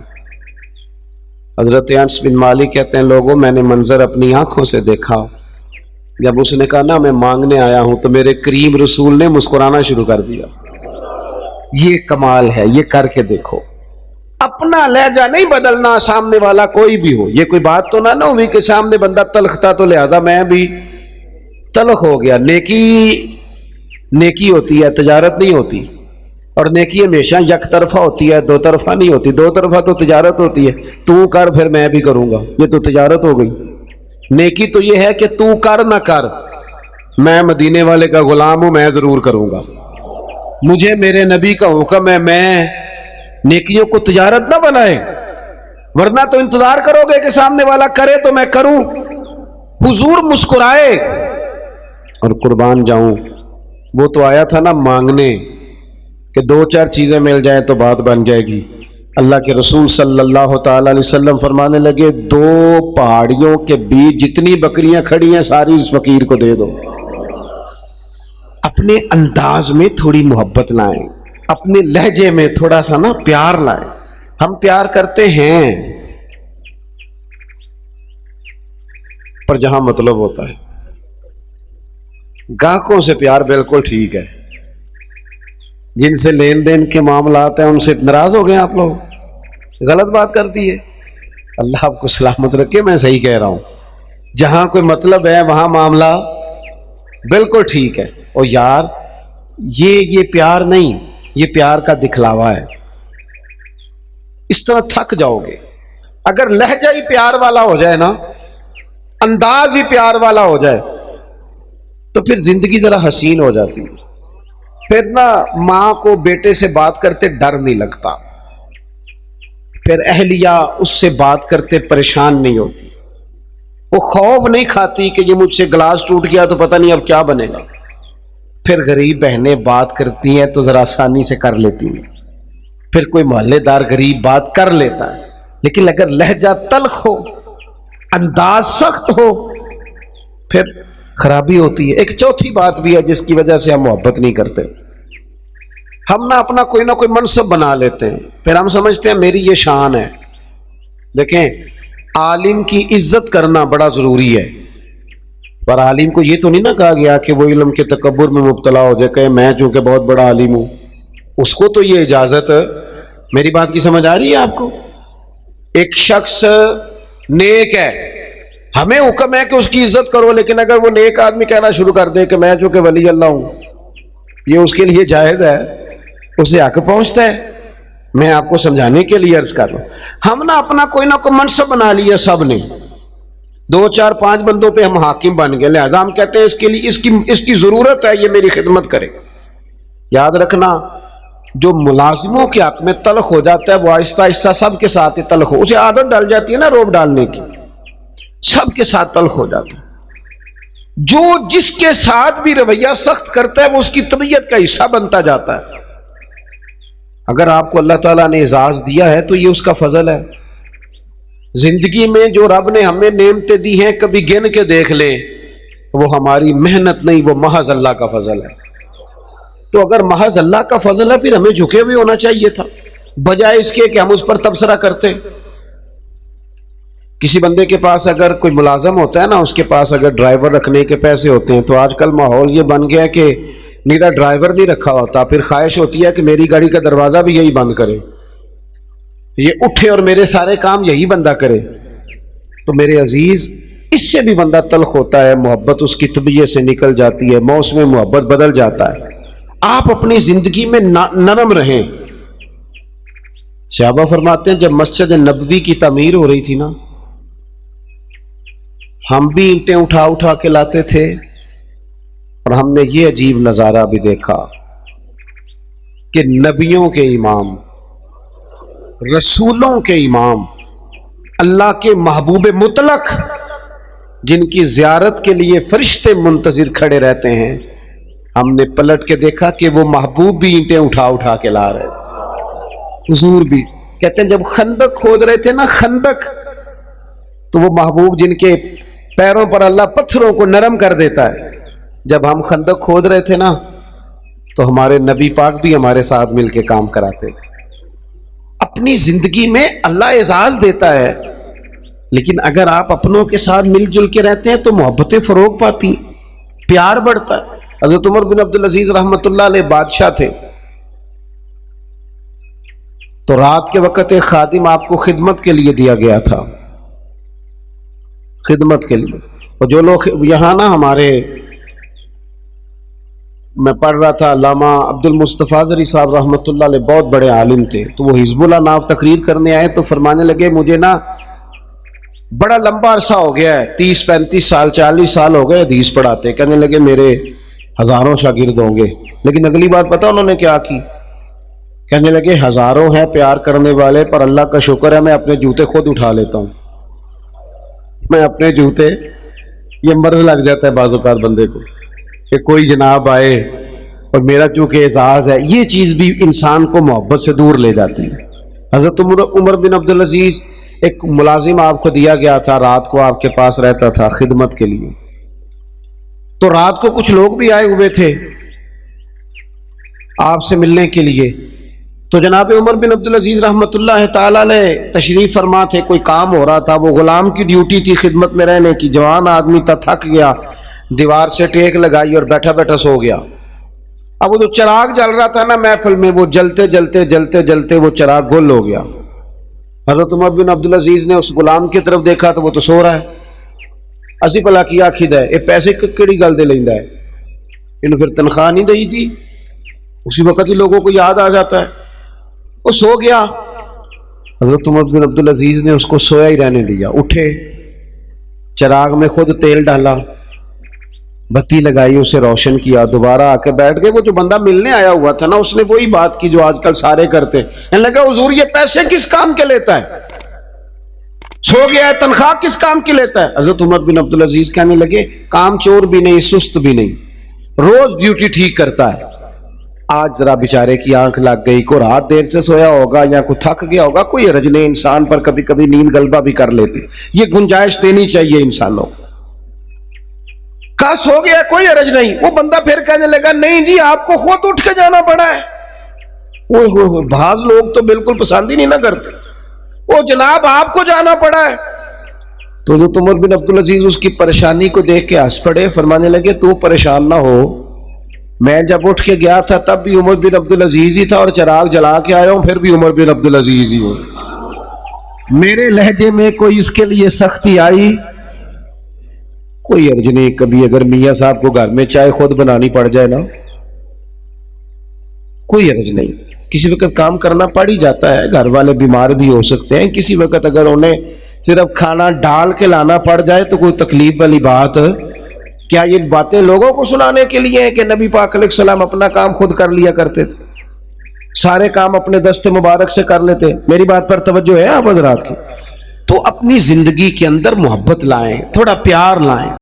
حضرت انس بن مالک کہتے ہیں لوگوں میں نے منظر اپنی آنکھوں سے دیکھا، جب اس نے کہا نا میں مانگنے آیا ہوں تو میرے کریم رسول نے مسکرانا شروع کر دیا۔ یہ کمال ہے، یہ کر کے دیکھو۔ اپنا لہجہ نہیں بدلنا، سامنے والا کوئی بھی ہو۔ یہ کوئی بات تو نہ ہوئی کہ سامنے بندہ تلخ تھا تو لہذا میں بھی تلخ ہو گیا۔ نیکی ہوتی ہے، تجارت نہیں ہوتی۔ اور نیکی ہمیشہ یک طرفہ ہوتی ہے، دو طرفہ نہیں ہوتی. دو طرفہ تو تجارت ہوتی ہے، تو کر پھر میں بھی کروں گا، یہ تو تجارت ہو گئی. نیکی تو یہ ہے کہ تو کر نہ کر، میں مدینے والے کا غلام ہوں، میں ضرور کروں گا، مجھے میرے نبی کا حکم ہے. میں نیکیوں کو تجارت نہ بنائے، ورنہ تو انتظار کرو گے کہ سامنے والا کرے تو میں کروں. حضور مسکرائے اور قربان جاؤں، وہ تو آیا تھا نا مانگنے کہ دو چار چیزیں مل جائیں تو بات بن جائے گی. اللہ کے رسول صلی اللہ تعالی علیہ وسلم فرمانے لگے، دو پہاڑیوں کے بیچ جتنی بکریاں کھڑی ہیں ساری اس فقیر کو دے دو. اپنے انداز میں تھوڑی محبت لائیں، اپنے لہجے میں تھوڑا سا نا پیار لائیں. ہم پیار کرتے ہیں پر جہاں مطلب ہوتا ہے. گاہکوں سے پیار بالکل ٹھیک ہے، جن سے لین دین کے معاملات ہیں ان سے ناراض ہو گئے آپ لوگ، غلط بات کرتی ہے. اللہ آپ کو سلامت رکھے، میں صحیح کہہ رہا ہوں. جہاں کوئی مطلب ہے وہاں معاملہ بالکل ٹھیک ہے. اور یار یہ پیار نہیں، یہ پیار کا دکھلاوا ہے. اس طرح تھک جاؤ گے. اگر لہجہ ہی پیار والا ہو جائے نا، انداز ہی پیار والا ہو جائے تو پھر زندگی ذرا حسین ہو جاتی ہے. پھر نا ماں کو بیٹے سے بات کرتے ڈر نہیں لگتا، پھر اہلیہ اس سے بات کرتے پریشان نہیں ہوتی، وہ خوف نہیں کھاتی کہ یہ مجھ سے گلاس ٹوٹ گیا تو پتہ نہیں اب کیا بنے گا. پھر غریب بہنیں بات کرتی ہیں تو ذرا آسانی سے کر لیتی ہیں، پھر کوئی محلے دار غریب بات کر لیتا ہے. لیکن اگر لہجہ تلخ ہو، انداز سخت ہو، پھر خرابی ہوتی ہے. ایک چوتھی بات بھی ہے جس کی وجہ سے ہم محبت نہیں کرتے. ہم نہ اپنا کوئی نہ کوئی منصب بنا لیتے ہیں، پھر ہم سمجھتے ہیں میری یہ شان ہے. دیکھیں، عالم کی عزت کرنا بڑا ضروری ہے، پر عالم کو یہ تو نہیں نہ کہا گیا کہ وہ علم کے تکبر میں مبتلا ہو جائے کہ میں چونکہ بہت بڑا عالم ہوں. اس کو تو یہ اجازت، میری بات کی سمجھ آ رہی ہے آپ کو؟ ایک شخص نیک ہے، ہمیں حکم ہے کہ اس کی عزت کرو، لیکن اگر وہ نیک آدمی کہنا شروع کر دے کہ میں چونکہ ولی اللہ ہوں، یہ اس کے لیے جائز ہے، اسے حق پہنچتا ہے. میں آپ کو سمجھانے کے لیے عرض کر رہا ہوں. ہم نے اپنا کوئی نہ کوئی منصب بنا لیا، سب نے 2 4 5 بندوں پہ ہم حاکم بن گئے، لہذا ہم کہتے ہیں اس کے لیے اس کی ضرورت ہے، یہ میری خدمت کرے. یاد رکھنا، جو ملازموں کے حق میں تلخ ہو جاتا ہے وہ آہستہ آہستہ سب کے ساتھ ہی تلخ ہو، اسے عادت ڈال جاتی ہے نا روب ڈالنے کی، سب کے ساتھ تلخ ہو جاتا ہے. جو جس کے ساتھ بھی رویہ سخت کرتا ہے وہ اس کی طبیعت کا حصہ بنتا جاتا ہے. اگر آپ کو اللہ تعالیٰ نے اعزاز دیا ہے تو یہ اس کا فضل ہے. زندگی میں جو رب نے ہمیں نعمتیں دی ہیں کبھی گن کے دیکھ لیں، وہ ہماری محنت نہیں، وہ محض اللہ کا فضل ہے. تو اگر محض اللہ کا فضل ہے پھر ہمیں جھکے ہوئے ہونا چاہیے تھا، بجائے اس کے کہ ہم اس پر تبصرہ کرتے. کسی بندے کے پاس اگر کوئی ملازم ہوتا ہے نا، اس کے پاس اگر ڈرائیور رکھنے کے پیسے ہوتے ہیں تو آج کل ماحول یہ بن گیا کہ میرا ڈرائیور نہیں رکھا ہوتا، پھر خواہش ہوتی ہے کہ میری گاڑی کا دروازہ بھی یہی بند کرے، یہ اٹھے اور میرے سارے کام یہی بندہ کرے. تو میرے عزیز، اس سے بھی بندہ تلخ ہوتا ہے، محبت اس کی طبیعت سے نکل جاتی ہے، موسم محبت بدل جاتا ہے. آپ اپنی زندگی میں نرم رہیں. صحابہ فرماتے ہیں جب مسجد نبوی کی تعمیر ہو رہی تھی نا، ہم بھی اینٹیں اٹھا اٹھا کے لاتے تھے، اور ہم نے یہ عجیب نظارہ بھی دیکھا کہ نبیوں کے امام، رسولوں کے امام، اللہ کے محبوب مطلق، جن کی زیارت کے لیے فرشتے منتظر کھڑے رہتے ہیں، ہم نے پلٹ کے دیکھا کہ وہ محبوب بھی اینٹیں اٹھا اٹھا کے لا رہے تھے. حضور بھی کہتے ہیں جب خندق کھود رہے تھے نا، خندق، تو وہ محبوب جن کے پیروں پر اللہ پتھروں کو نرم کر دیتا ہے، جب ہم خندق کھود رہے تھے نا تو ہمارے نبی پاک بھی ہمارے ساتھ مل کے کام کراتے تھے. اپنی زندگی میں اللہ اعزاز دیتا ہے، لیکن اگر آپ اپنوں کے ساتھ مل جل کے رہتے ہیں تو محبتیں فروغ پاتی، پیار بڑھتا ہے. حضرت عمر بن عبدالعزیز رحمۃ اللہ علیہ بادشاہ تھے، تو رات کے وقت ایک خادم آپ کو خدمت کے لیے دیا گیا تھا، خدمت کے لیے. اور جو لوگ یہاں نا ہمارے میں پڑھ رہا تھا علامہ عبد المصطفیٰ زری صاحب رحمۃ اللہ علیہ بہت بڑے عالم تھے، تو وہ حزب اللہ ناف تقریر کرنے آئے تو فرمانے لگے مجھے نا بڑا لمبا عرصہ ہو گیا ہے، 30-35 سال 40 سال ہو گئے حدیث پڑھاتے، کہنے لگے میرے ہزاروں شاگرد ہوں گے، لیکن اگلی بات پتہ انہوں نے کیا کی؟ کہنے لگے ہزاروں ہیں پیار کرنے والے، پر اللہ کا شکر ہے میں اپنے جوتے خود اٹھا لیتا ہوں، میں اپنے جوتے، یہ مرض لگ جاتا ہے بعض اوقات بندے کو کہ کوئی جناب آئے اور میرا چونکہ اعزاز ہے، یہ چیز بھی انسان کو محبت سے دور لے جاتی ہے۔ حضرت عمر بن عبدالعزیز ایک ملازم آپ کو دیا گیا تھا، رات کو آپ کے پاس رہتا تھا خدمت کے لیے، تو رات کو کچھ لوگ بھی آئے ہوئے تھے آپ سے ملنے کے لیے، تو جناب عمر بن عبدالعزیز رحمۃ اللہ تعالی علیہ تشریف فرما تھے، کوئی کام ہو رہا تھا، وہ غلام کی ڈیوٹی تھی خدمت میں رہنے کی، جوان آدمی تھا، تھک گیا، دیوار سے ٹیک لگائی اور بیٹھا بیٹھا سو گیا۔ اب وہ جو چراغ جل رہا تھا نا محفل میں، وہ جلتے جلتے جلتے جلتے وہ چراغ گل ہو گیا۔ حضرت عمر بن عبدالعزیز نے اس غلام کی طرف دیکھا تو وہ تو سو رہا ہے، اسی بھلا کیا کھدا ہے، یہ پیسے کیڑی گل دے لیندا ہے، انہوں پھر تنخواہ نہیں دئی تھی، اسی وقت ہی لوگوں کو یاد آ جاتا ہے، وہ سو گیا۔ حضرت عمر بن عبدالعزیز نے اس کو سویا ہی رہنے دیا، اٹھے، چراغ میں خود تیل ڈالا، بتی لگائی، اسے روشن کیا، دوبارہ آ کے بیٹھ گئے۔ وہ جو بندہ ملنے آیا ہوا تھا نا، اس نے وہی بات کی جو آج کل سارے کرتے ہیں، کہنے لگا حضور یہ پیسے کس کام کے لیتا ہے، سو گیا ہے، تنخواہ کس کام کی لیتا ہے؟ حضرت عمر بن عبدالعزیز کہنے لگے کام چور بھی نہیں، سست بھی نہیں، روز ڈیوٹی ٹھیک کرتا ہے، آج ذرا بیچارے کی آنکھ لگ گئی، کوئی رات دیر سے سویا ہوگا یا کوئی تھک گیا ہوگا، کوئی حرج نہیں، انسان پر کبھی کبھی نیند غلبہ بھی کر لیتے، یہ گنجائش دینی چاہیے انسانوں کو۔ کہا سو گیا کوئی حرج نہیں۔ وہ بندہ پھر کہنے لگا نہیں جی آپ کو خود اٹھ کے جانا پڑا ہے۔ بعض لوگ تو بالکل پسند ہی نہیں نہ کرتے، وہ جناب آپ کو جانا پڑا ہے۔ تو حضرت عمر بن عبدالعزیز اس کی پریشانی کو دیکھ کے ہنس پڑے، فرمانے لگے تو پریشان نہ ہو، میں جب اٹھ کے گیا تھا تب بھی عمر بن عبدالعزیز ہی تھا، اور چراغ جلا کے آیا ہوں پھر بھی عمر بن عبدالعزیز ہی ہوں۔ میرے لہجے میں کوئی اس کے لیے سختی آئی کوئی حرج نہیں، کبھی اگر میاں صاحب کو گھر میں چائے خود بنانی پڑ جائے نا کوئی حرج نہیں، کسی وقت کام کرنا پڑ ہی جاتا ہے، گھر والے بیمار بھی ہو سکتے ہیں، کسی وقت اگر انہیں صرف کھانا ڈال کے لانا پڑ جائے تو کوئی تکلیف والی بات کیا؟ یہ باتیں لوگوں کو سنانے کے لیے ہیں کہ نبی پاک علیہ السلام اپنا کام خود کر لیا کرتے تھے، سارے کام اپنے دست مبارک سے کر لیتے۔ میری بات پر توجہ ہے آپ حضرات کی؟ تو اپنی زندگی کے اندر محبت لائیں، تھوڑا پیار لائیں۔